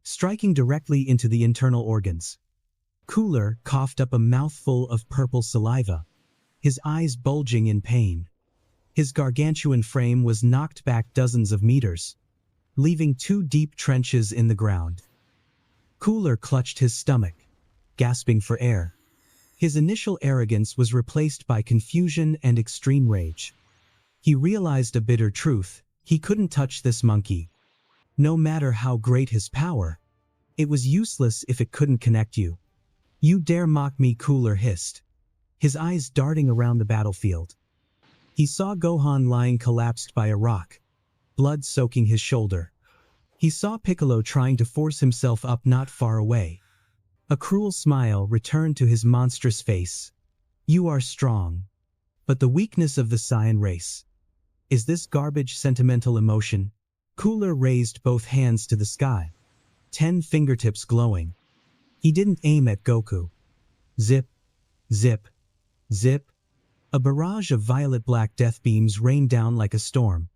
striking directly into the internal organs. Cooler coughed up a mouthful of purple saliva, his eyes bulging in pain. His gargantuan frame was knocked back dozens of meters, leaving 2 deep trenches in the ground. Cooler clutched his stomach, gasping for air. His initial arrogance was replaced by confusion and extreme rage. He realized a bitter truth: he couldn't touch this monkey. No matter how great his power, it was useless if it couldn't connect you. You dare mock me? Cooler hissed, his eyes darting around the battlefield. He saw Gohan lying collapsed by a rock, blood soaking his shoulder. He saw Piccolo trying to force himself up not far away. A cruel smile returned to his monstrous face. You are strong, but the weakness of the Saiyan race. Is this garbage sentimental emotion? Cooler raised both hands to the sky, 10 fingertips glowing. He didn't aim at Goku. Zip, zip, zip. A barrage of violet-black death beams rained down like a storm,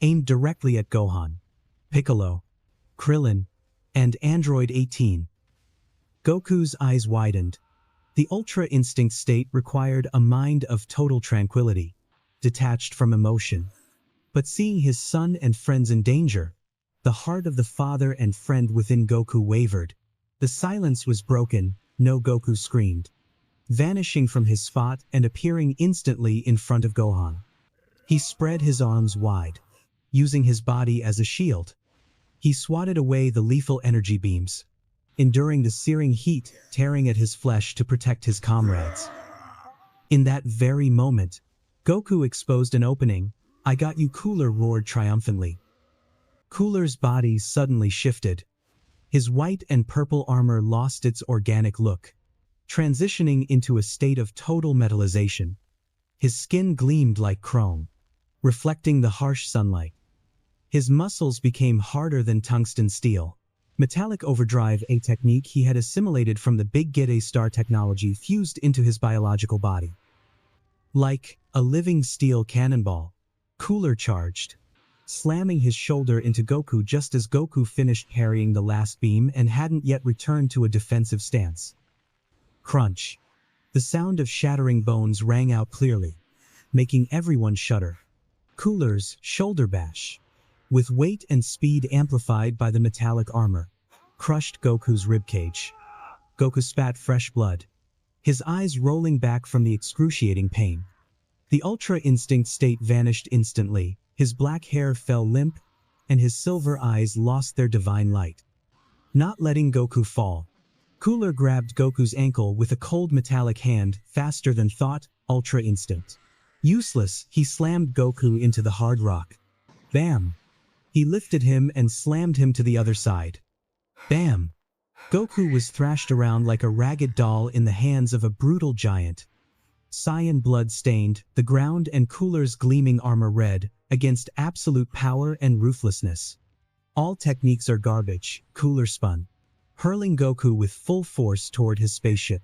aimed directly at Gohan, Piccolo, Krillin, and Android 18. Goku's eyes widened. The Ultra Instinct state required a mind of total tranquility, detached from emotion. But seeing his son and friends in danger, The heart of the father and friend within Goku wavered. The silence was broken. No, Goku screamed, vanishing from his spot and appearing instantly in front of Gohan. He spread his arms wide, using his body as a shield. He swatted away the lethal energy beams, enduring the searing heat tearing at his flesh to protect his comrades. In that very moment, Goku exposed an opening. "I got you!" Cooler roared triumphantly. Cooler's body suddenly shifted. His white and purple armor lost its organic look, transitioning into a state of total metallization. His skin gleamed like chrome, reflecting the harsh sunlight. His muscles became harder than tungsten steel. Metallic overdrive, a technique he had assimilated from the Big Gete star technology, fused into his biological body. Like a living steel cannonball, Cooler charged, slamming his shoulder into Goku just as Goku finished parrying the last beam and hadn't yet returned to a defensive stance. Crunch. The sound of shattering bones rang out clearly, making everyone shudder. Cooler's shoulder bash, with weight and speed amplified by the metallic armor, crushed Goku's ribcage. Goku spat fresh blood, his eyes rolling back from the excruciating pain. The Ultra Instinct state vanished instantly, his black hair fell limp, and his silver eyes lost their divine light. Not letting Goku fall, Cooler grabbed Goku's ankle with a cold metallic hand, faster than thought. Ultra Instinct. Useless, he slammed Goku into the hard rock. Bam! He lifted him and slammed him to the other side. Bam! Goku was thrashed around like a ragged doll in the hands of a brutal giant. Saiyan blood stained the ground and Cooler's gleaming armor red, against absolute power and ruthlessness. All techniques are garbage, Cooler spun, hurling Goku with full force toward his spaceship.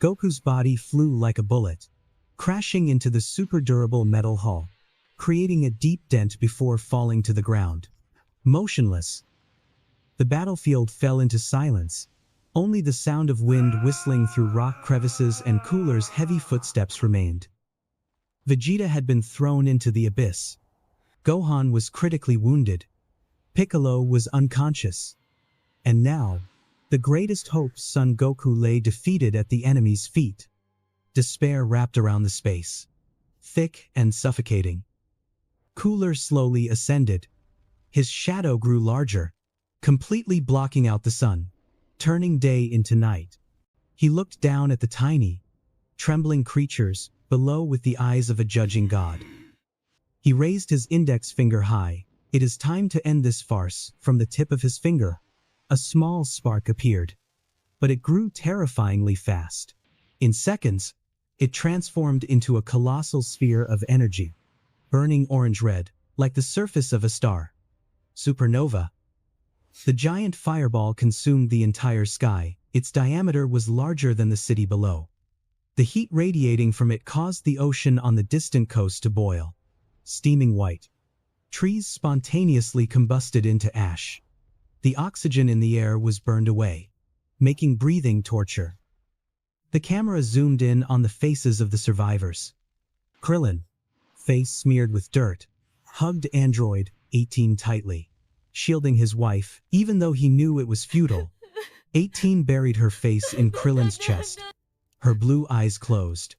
Goku's body flew like a bullet, crashing into the super durable metal hull, creating a deep dent before falling to the ground. Motionless. The battlefield fell into silence. Only the sound of wind whistling through rock crevices and Cooler's heavy footsteps remained. Vegeta had been thrown into the abyss. Gohan was critically wounded. Piccolo was unconscious. And now, the greatest hope's son Goku lay defeated at the enemy's feet. Despair wrapped around the space, thick and suffocating. Cooler slowly ascended. His shadow grew larger, completely blocking out the sun, turning day into night. He looked down at the tiny, trembling creatures below with the eyes of a judging god. He raised his index finger high. "It is time to end this farce." From the tip of his finger, a small spark appeared, but it grew terrifyingly fast. In seconds, it transformed into a colossal sphere of energy, burning orange-red, like the surface of a star. Supernova. The giant fireball consumed the entire sky. Its diameter was larger than the city below. The heat radiating from it caused the ocean on the distant coast to boil, steaming white. Trees spontaneously combusted into ash. The oxygen in the air was burned away, making breathing torture. The camera zoomed in on the faces of the survivors. Krillin, face smeared with dirt, hugged Android 18 tightly, shielding his wife, even though he knew it was futile. 18 buried her face in Krillin's chest, her blue eyes closed,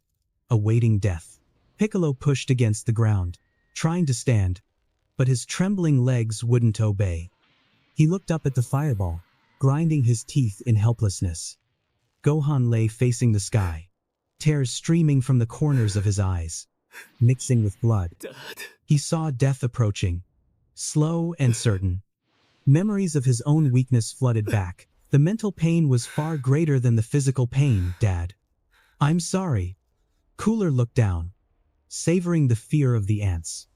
awaiting death. Piccolo pushed against the ground, trying to stand, but his trembling legs wouldn't obey. He looked up at the fireball, grinding his teeth in helplessness. Gohan lay facing the sky, tears streaming from the corners of his eyes, mixing with blood. Dad. He saw death approaching, slow and certain. Memories of his own weakness flooded back. The mental pain was far greater than the physical pain. "Dad. I'm sorry." Cooler looked down, savoring the fear of the ants.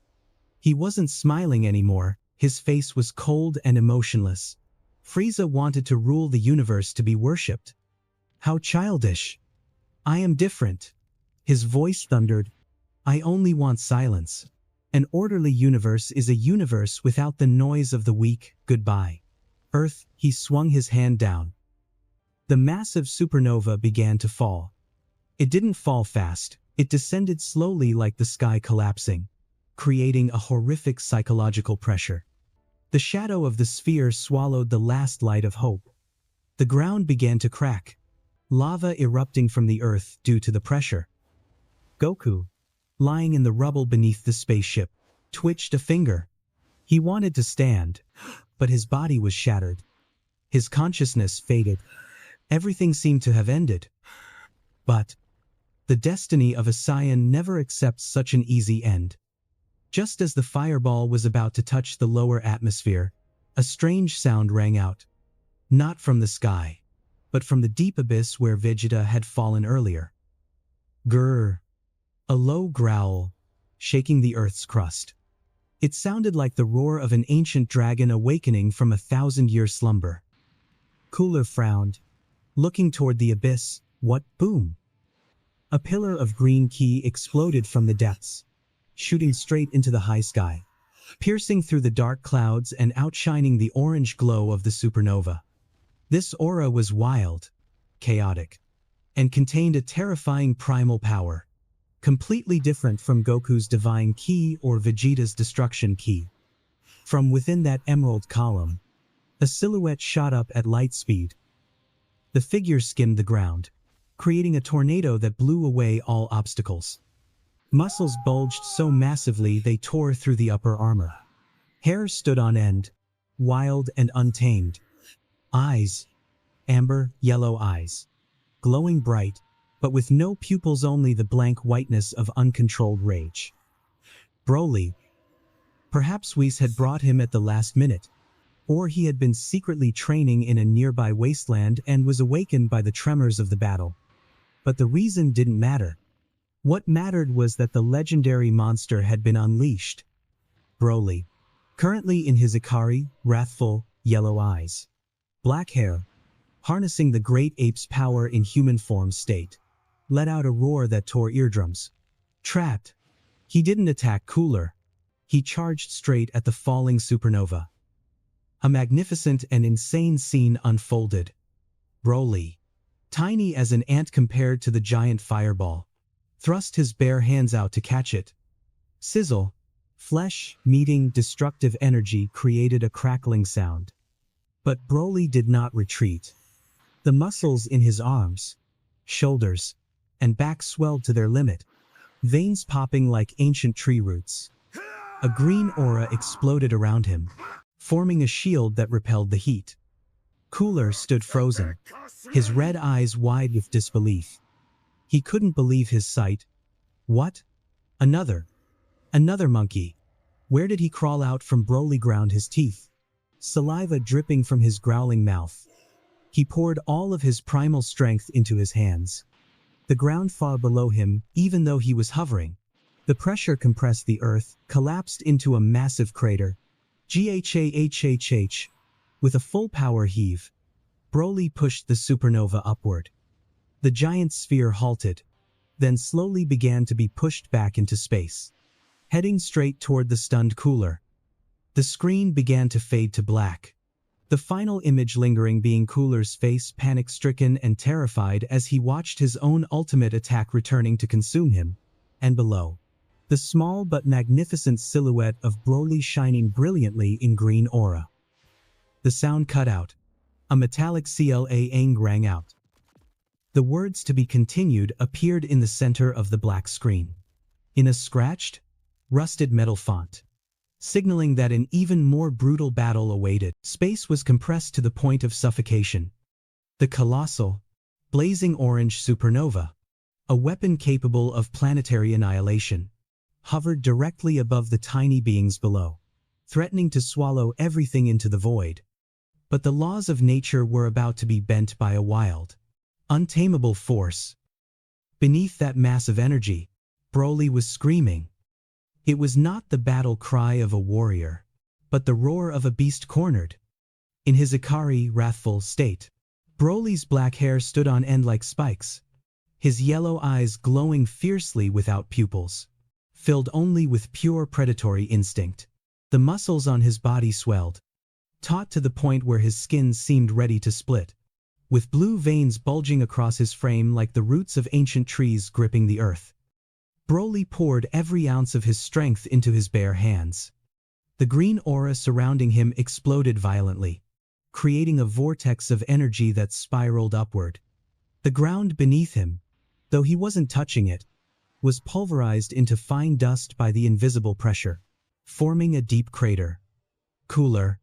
He wasn't smiling anymore. His face was cold and emotionless. Frieza wanted to rule the universe, to be worshipped. How childish. "I am different." His voice thundered. "I only want silence. An orderly universe is a universe without the noise of the weak. Goodbye. Earth." He swung his hand down. The massive supernova began to fall. It didn't fall fast. It descended slowly, like the sky collapsing, creating a horrific psychological pressure. The shadow of the sphere swallowed the last light of hope. The ground began to crack, lava erupting from the earth due to the pressure. Goku, lying in the rubble beneath the spaceship, twitched a finger. He wanted to stand, but his body was shattered. His consciousness faded. Everything seemed to have ended. But the destiny of a Saiyan never accepts such an easy end. Just as the fireball was about to touch the lower atmosphere, a strange sound rang out. Not from the sky, but from the deep abyss where Vegeta had fallen earlier. Grrr. A low growl, shaking the earth's crust. It sounded like the roar of an ancient dragon awakening from a 1,000-year slumber. Cooler frowned, looking toward the abyss. What? Boom! A pillar of green ki exploded from the depths, shooting straight into the high sky, piercing through the dark clouds and outshining the orange glow of the supernova. This aura was wild, chaotic, and contained a terrifying primal power, completely different from Goku's divine ki or Vegeta's destruction ki. From within that emerald column, a silhouette shot up at light speed. The figure skimmed the ground, creating a tornado that blew away all obstacles. Muscles bulged so massively they tore through the upper armor. Hair stood on end, wild and untamed. Eyes, amber, yellow eyes, glowing bright, but with no pupils, only the blank whiteness of uncontrolled rage. Broly. Perhaps Whis had brought him at the last minute, or he had been secretly training in a nearby wasteland and was awakened by the tremors of the battle. But the reason didn't matter. What mattered was that the legendary monster had been unleashed. Broly, currently in his Ikari, wrathful, yellow eyes. Black hair, harnessing the great ape's power in human form state, let out a roar that tore eardrums. Trapped. He didn't attack Cooler. He charged straight at the falling supernova. A magnificent and insane scene unfolded. Broly, tiny as an ant compared to the giant fireball, thrust his bare hands out to catch it. Sizzle, flesh meeting destructive energy created a crackling sound. But Broly did not retreat. The muscles in his arms, shoulders, and back swelled to their limit, veins popping like ancient tree roots. A green aura exploded around him, forming a shield that repelled the heat. Cooler stood frozen, his red eyes wide with disbelief. He couldn't believe his sight. What? Another monkey. Where did he crawl out from? Broly ground his teeth, saliva dripping from his growling mouth. He poured all of his primal strength into his hands. The ground far below him, even though he was hovering. The pressure compressed the earth, collapsed into a massive crater. Ghahhh. With a full power heave, Broly pushed the supernova upward. The giant sphere halted, then slowly began to be pushed back into space, heading straight toward the stunned Cooler. The screen began to fade to black, the final image lingering being Cooler's face, panic-stricken and terrified as he watched his own ultimate attack returning to consume him. And below, the small but magnificent silhouette of Broly shining brilliantly in green aura. The sound cut out. A metallic clang rang out. The words "to be continued" appeared in the center of the black screen, in a scratched, rusted metal font, signaling that an even more brutal battle awaited. Space was compressed to the point of suffocation. The colossal, blazing orange supernova, a weapon capable of planetary annihilation, hovered directly above the tiny beings below, threatening to swallow everything into the void. But the laws of nature were about to be bent by a wild, untamable force. Beneath that mass of energy, Broly was screaming. It was not the battle cry of a warrior, but the roar of a beast cornered. In his Ikari, wrathful state, Broly's black hair stood on end like spikes, his yellow eyes glowing fiercely without pupils, filled only with pure predatory instinct. The muscles on his body swelled, taut to the point where his skin seemed ready to split, with blue veins bulging across his frame like the roots of ancient trees gripping the earth. Broly poured every ounce of his strength into his bare hands. The green aura surrounding him exploded violently, creating a vortex of energy that spiraled upward. The ground beneath him, though he wasn't touching it, was pulverized into fine dust by the invisible pressure, forming a deep crater. Cooler,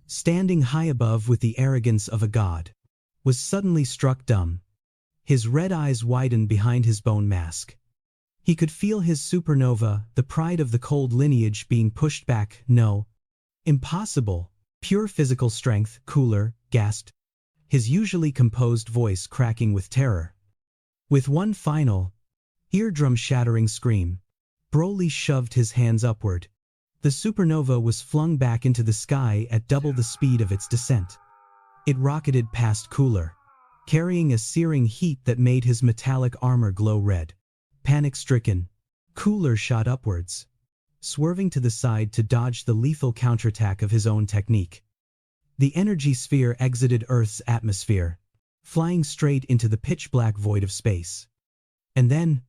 standing high above with the arrogance of a god, was suddenly struck dumb. His red eyes widened behind his bone mask. He could feel his supernova, the pride of the cold lineage, being pushed back. No. Impossible. Pure physical strength, Cooler gasped, his usually composed voice cracking with terror. With one final, eardrum-shattering scream, Broly shoved his hands upward. The supernova was flung back into the sky at double the speed of its descent. It rocketed past Cooler, carrying a searing heat that made his metallic armor glow red. Panic-stricken, Cooler shot upwards, swerving to the side to dodge the lethal counterattack of his own technique. The energy sphere exited Earth's atmosphere, flying straight into the pitch-black void of space. And then,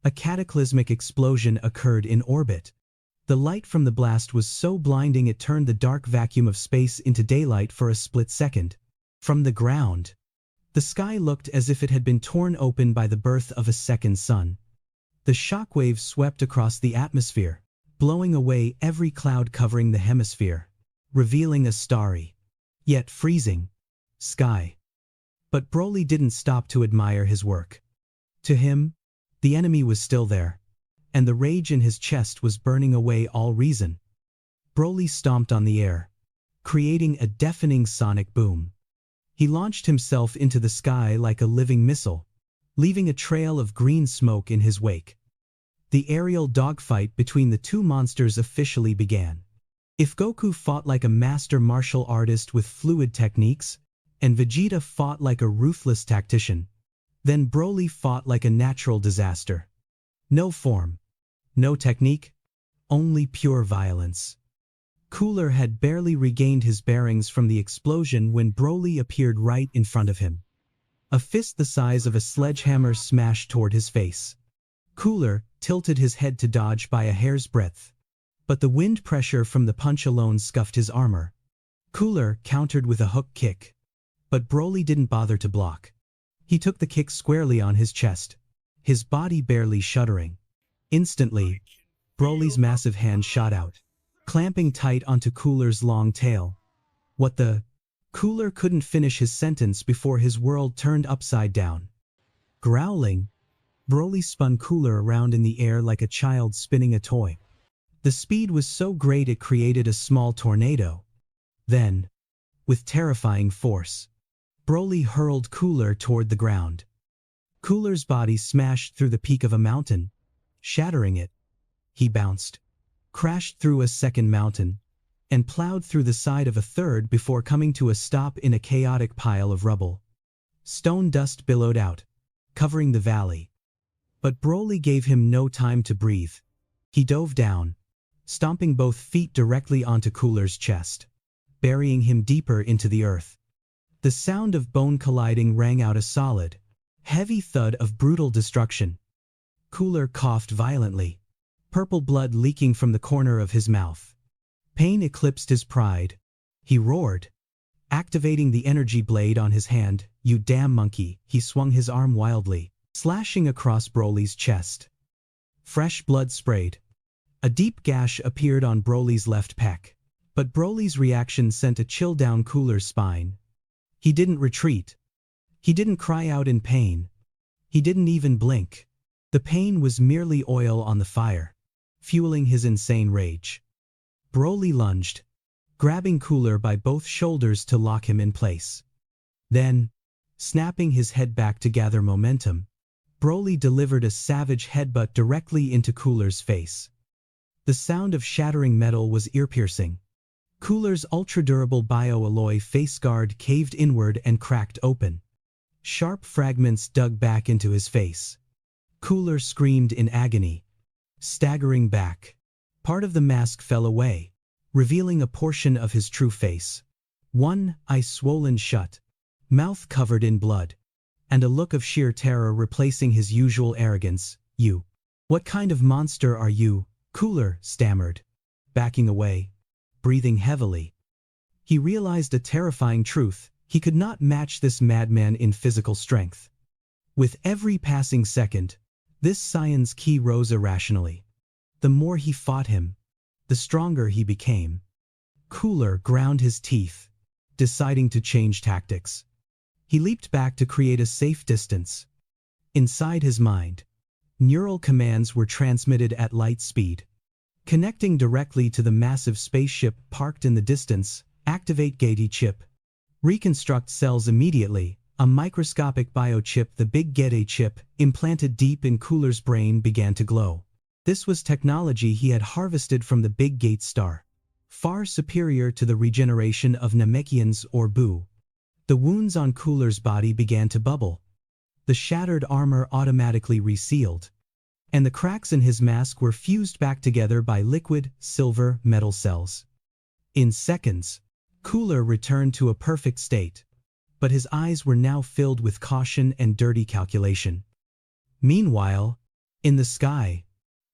a cataclysmic explosion occurred in orbit. The light from the blast was so blinding it turned the dark vacuum of space into daylight for a split second. From the ground, the sky looked as if it had been torn open by the birth of a second sun. The shockwave swept across the atmosphere, blowing away every cloud covering the hemisphere, revealing a starry, yet freezing, sky. But Broly didn't stop to admire his work. To him, the enemy was still there, and the rage in his chest was burning away all reason. Broly stomped on the air, creating a deafening sonic boom. He launched himself into the sky like a living missile, leaving a trail of green smoke in his wake. The aerial dogfight between the two monsters officially began. If Goku fought like a master martial artist with fluid techniques, and Vegeta fought like a ruthless tactician, then Broly fought like a natural disaster. No form, no technique, only pure violence. Cooler had barely regained his bearings from the explosion when Broly appeared right in front of him. A fist the size of a sledgehammer smashed toward his face. Cooler tilted his head to dodge by a hair's breadth, but the wind pressure from the punch alone scuffed his armor. Cooler countered with a hook kick, but Broly didn't bother to block. He took the kick squarely on his chest, his body barely shuddering. Instantly, Broly's massive hand shot out, clamping tight onto Cooler's long tail. What the? Cooler couldn't finish his sentence before his world turned upside down. Growling, Broly spun Cooler around in the air like a child spinning a toy. The speed was so great it created a small tornado. Then, with terrifying force, Broly hurled Cooler toward the ground. Cooler's body smashed through the peak of a mountain, shattering it. He bounced, crashed through a second mountain, and plowed through the side of a third before coming to a stop in a chaotic pile of rubble. Stone dust billowed out, covering the valley. But Broly gave him no time to breathe. He dove down, stomping both feet directly onto Cooler's chest, burying him deeper into the earth. The sound of bone colliding rang out a solid, heavy thud of brutal destruction. Cooler coughed violently, purple blood leaking from the corner of his mouth. Pain eclipsed his pride. He roared, activating the energy blade on his hand. "You damn monkey!" He swung his arm wildly, slashing across Broly's chest. Fresh blood sprayed. A deep gash appeared on Broly's left pec, but Broly's reaction sent a chill down Cooler's spine. He didn't retreat. He didn't cry out in pain. He didn't even blink. The pain was merely oil on the fire, fueling his insane rage. Broly lunged, grabbing Cooler by both shoulders to lock him in place. Then, snapping his head back to gather momentum, Broly delivered a savage headbutt directly into Cooler's face. The sound of shattering metal was ear-piercing. Cooler's ultra-durable bio-alloy face guard caved inward and cracked open. Sharp fragments dug back into his face. Cooler screamed in agony, staggering back. Part of the mask fell away, revealing a portion of his true face. One eye swollen shut, mouth covered in blood, and a look of sheer terror replacing his usual arrogance. "You. What kind of monster are you?" Cooler stammered, backing away. breathing heavily. He realized a terrifying truth: he could not match this madman in physical strength. With every passing second, this Saiyan's ki rose irrationally. The more he fought him, the stronger he became. Cooler ground his teeth, deciding to change tactics. He leaped back to create a safe distance. Inside his mind, neural commands were transmitted at light speed. Connecting directly to the massive spaceship parked in the distance: activate Gate chip. Reconstruct cells immediately. A microscopic biochip, the Big Gate chip, implanted deep in Cooler's brain, began to glow. This was technology he had harvested from the Big Gate star, far superior to the regeneration of Namekians or Buu. The wounds on Cooler's body began to bubble. The shattered armor automatically resealed, and the cracks in his mask were fused back together by liquid, silver, metal cells. In seconds, Cooler returned to a perfect state, but his eyes were now filled with caution and dirty calculation. Meanwhile, in the sky,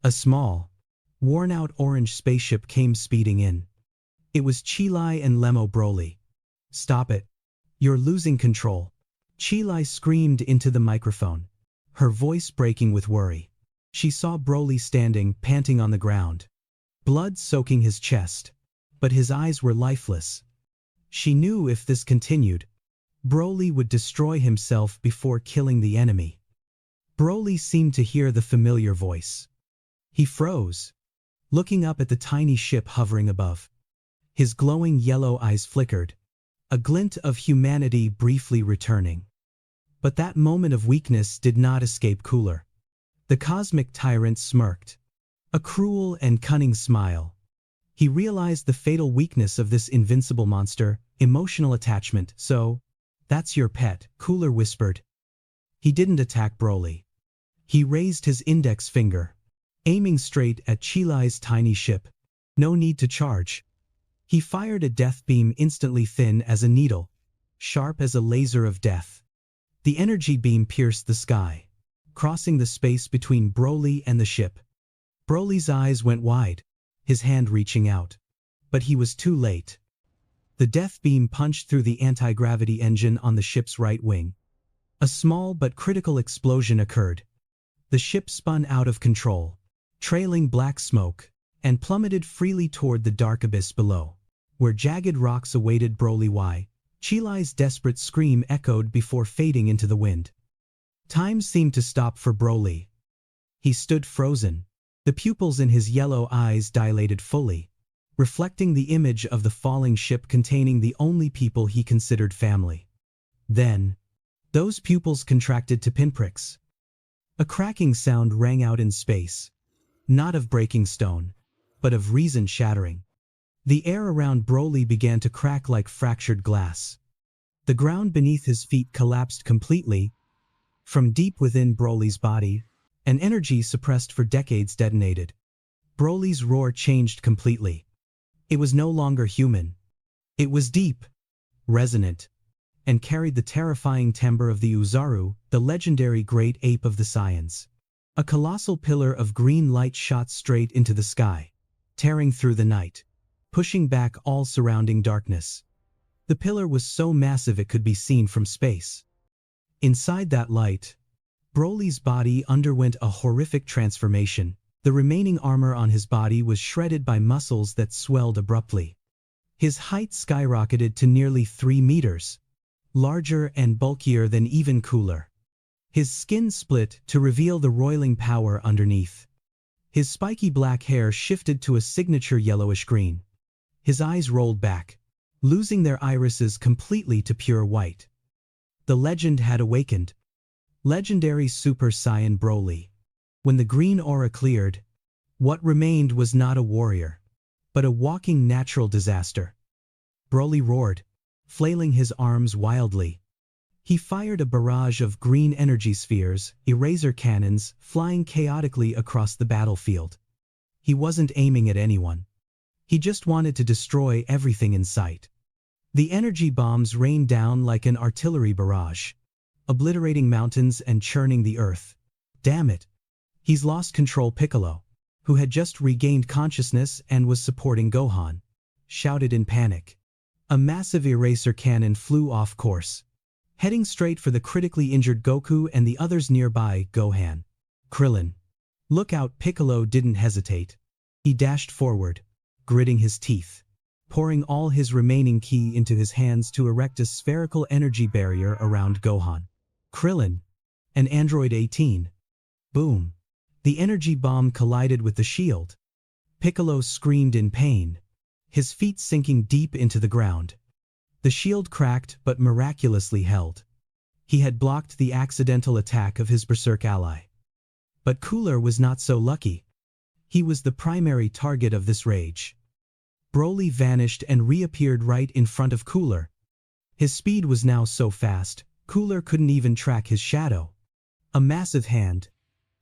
a small, worn-out orange spaceship came speeding in. It was Chilai and Lemo Broly. "Stop it. You're losing control," Chilai screamed into the microphone, her voice breaking with worry. She saw Broly standing, panting on the ground, blood soaking his chest, but his eyes were lifeless. She knew if this continued, Broly would destroy himself before killing the enemy. Broly seemed to hear the familiar voice. He froze, looking up at the tiny ship hovering above. His glowing yellow eyes flickered, a glint of humanity briefly returning. But that moment of weakness did not escape Cooler. The cosmic tyrant smirked, a cruel and cunning smile. He realized the fatal weakness of this invincible monster: emotional attachment. "So, that's your pet," Cooler whispered. He didn't attack Broly. He raised his index finger, aiming straight at Chilai's tiny ship. No need to charge. He fired a death beam instantly, thin as a needle, sharp as a laser of death. The energy beam pierced the sky, crossing the space between Broly and the ship. Broly's eyes went wide, his hand reaching out. But he was too late. The death beam punched through the anti-gravity engine on the ship's right wing. A small but critical explosion occurred. The ship spun out of control, trailing black smoke, and plummeted freely toward the dark abyss below, where jagged rocks awaited Broly. Why? Chilai's desperate scream echoed before fading into the wind. Time seemed to stop for Broly. He stood frozen, the pupils in his yellow eyes dilated fully, reflecting the image of the falling ship containing the only people he considered family. Then, those pupils contracted to pinpricks. A cracking sound rang out in space, not of breaking stone, but of reason shattering. The air around Broly began to crack like fractured glass. The ground beneath his feet collapsed completely. From deep within Broly's body, an energy suppressed for decades detonated. Broly's roar changed completely. It was no longer human. It was deep, resonant, and carried the terrifying timbre of the Uzaru, the legendary great ape of the Saiyans. A colossal pillar of green light shot straight into the sky, tearing through the night, pushing back all surrounding darkness. The pillar was so massive it could be seen from space. Inside that light, Broly's body underwent a horrific transformation. The remaining armor on his body was shredded by muscles that swelled abruptly. His height skyrocketed to nearly 3 meters, larger and bulkier than even Cooler. His skin split to reveal the roiling power underneath. His spiky black hair shifted to a signature yellowish green. His eyes rolled back, losing their irises completely to pure white. The legend had awakened. Legendary Super Saiyan Broly. When the green aura cleared, what remained was not a warrior, but a walking natural disaster. Broly roared, flailing his arms wildly. He fired a barrage of green energy spheres, eraser cannons, flying chaotically across the battlefield. He wasn't aiming at anyone. He just wanted to destroy everything in sight. The energy bombs rained down like an artillery barrage, obliterating mountains and churning the earth. Damn it! He's lost control. Piccolo, who had just regained consciousness and was supporting Gohan, shouted in panic. A massive eraser cannon flew off course, heading straight for the critically injured Goku and the others nearby, Gohan. Krillin. Look out! Piccolo didn't hesitate. He dashed forward, gritting his teeth, pouring all his remaining ki into his hands to erect a spherical energy barrier around Gohan. Krillin. And Android 18. Boom. The energy bomb collided with the shield. Piccolo screamed in pain, his feet sinking deep into the ground. The shield cracked but miraculously held. He had blocked the accidental attack of his berserk ally. But Cooler was not so lucky. He was the primary target of this rage. Broly vanished and reappeared right in front of Cooler. His speed was now so fast, Cooler couldn't even track his shadow. A massive hand,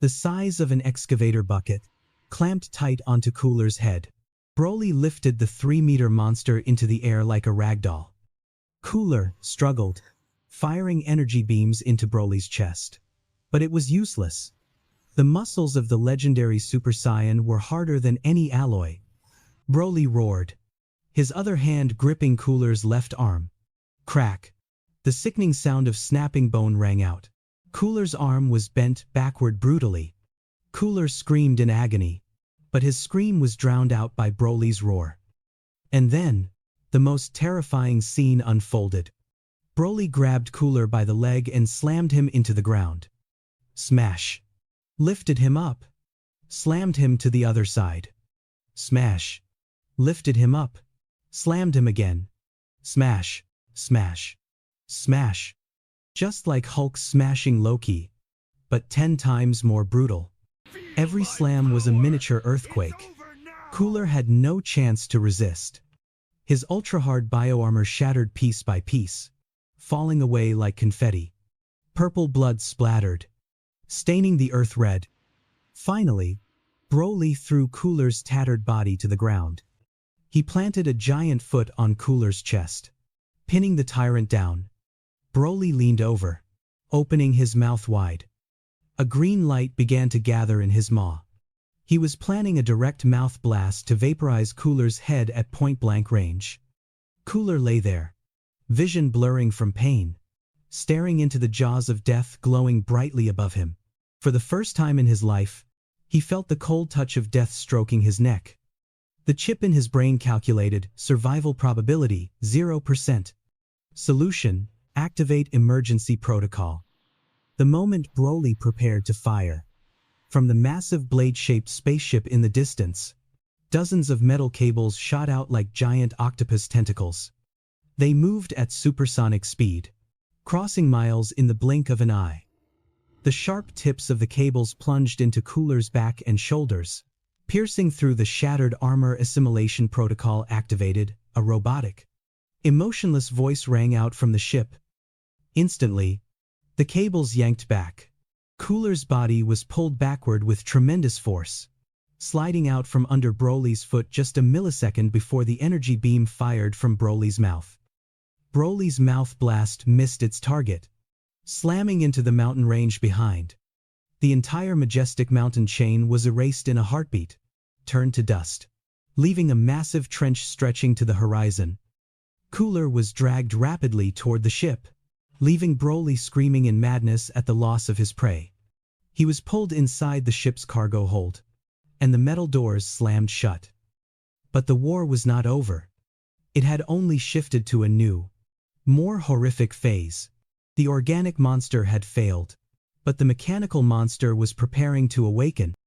the size of an excavator bucket, clamped tight onto Cooler's head. Broly lifted the 3-meter monster into the air like a ragdoll. Cooler struggled, firing energy beams into Broly's chest. But it was useless. The muscles of the legendary Super Saiyan were harder than any alloy. Broly roared, his other hand gripping Cooler's left arm. Crack. The sickening sound of snapping bone rang out. Cooler's arm was bent backward brutally. Cooler screamed in agony, but his scream was drowned out by Broly's roar. And then, the most terrifying scene unfolded. Broly grabbed Cooler by the leg and slammed him into the ground. Smash. Lifted him up. Slammed him to the other side. Smash. Lifted him up. Slammed him again. Smash. Smash. Smash. Just like Hulk smashing Loki, but 10 times more brutal. Every slam was a miniature earthquake. Cooler had no chance to resist. His ultra-hard bioarmor shattered piece by piece, falling away like confetti. Purple blood splattered, staining the earth red. Finally, Broly threw Cooler's tattered body to the ground. He planted a giant foot on Cooler's chest, pinning the tyrant down. Broly leaned over, opening his mouth wide. A green light began to gather in his maw. He was planning a direct mouth blast to vaporize Cooler's head at point-blank range. Cooler lay there, vision blurring from pain, staring into the jaws of death glowing brightly above him. For the first time in his life, he felt the cold touch of death stroking his neck. The chip in his brain calculated survival probability 0%. Solution: activate emergency protocol. The moment Broly prepared to fire, from the massive blade-shaped spaceship in the distance, dozens of metal cables shot out like giant octopus tentacles. They moved at supersonic speed, crossing miles in the blink of an eye. The sharp tips of the cables plunged into Cooler's back and shoulders, piercing through the shattered armor. Assimilation protocol activated. A robotic, emotionless voice rang out from the ship. Instantly, the cables yanked back. Cooler's body was pulled backward with tremendous force, sliding out from under Broly's foot just a millisecond before the energy beam fired from Broly's mouth. Broly's mouth blast missed its target, slamming into the mountain range behind. The entire majestic mountain chain was erased in a heartbeat, turned to dust, leaving a massive trench stretching to the horizon. Cooler was dragged rapidly toward the ship, leaving Broly screaming in madness at the loss of his prey. He was pulled inside the ship's cargo hold, and the metal doors slammed shut. But the war was not over. It had only shifted to a new, more horrific phase. The organic monster had failed, but the mechanical monster was preparing to awaken.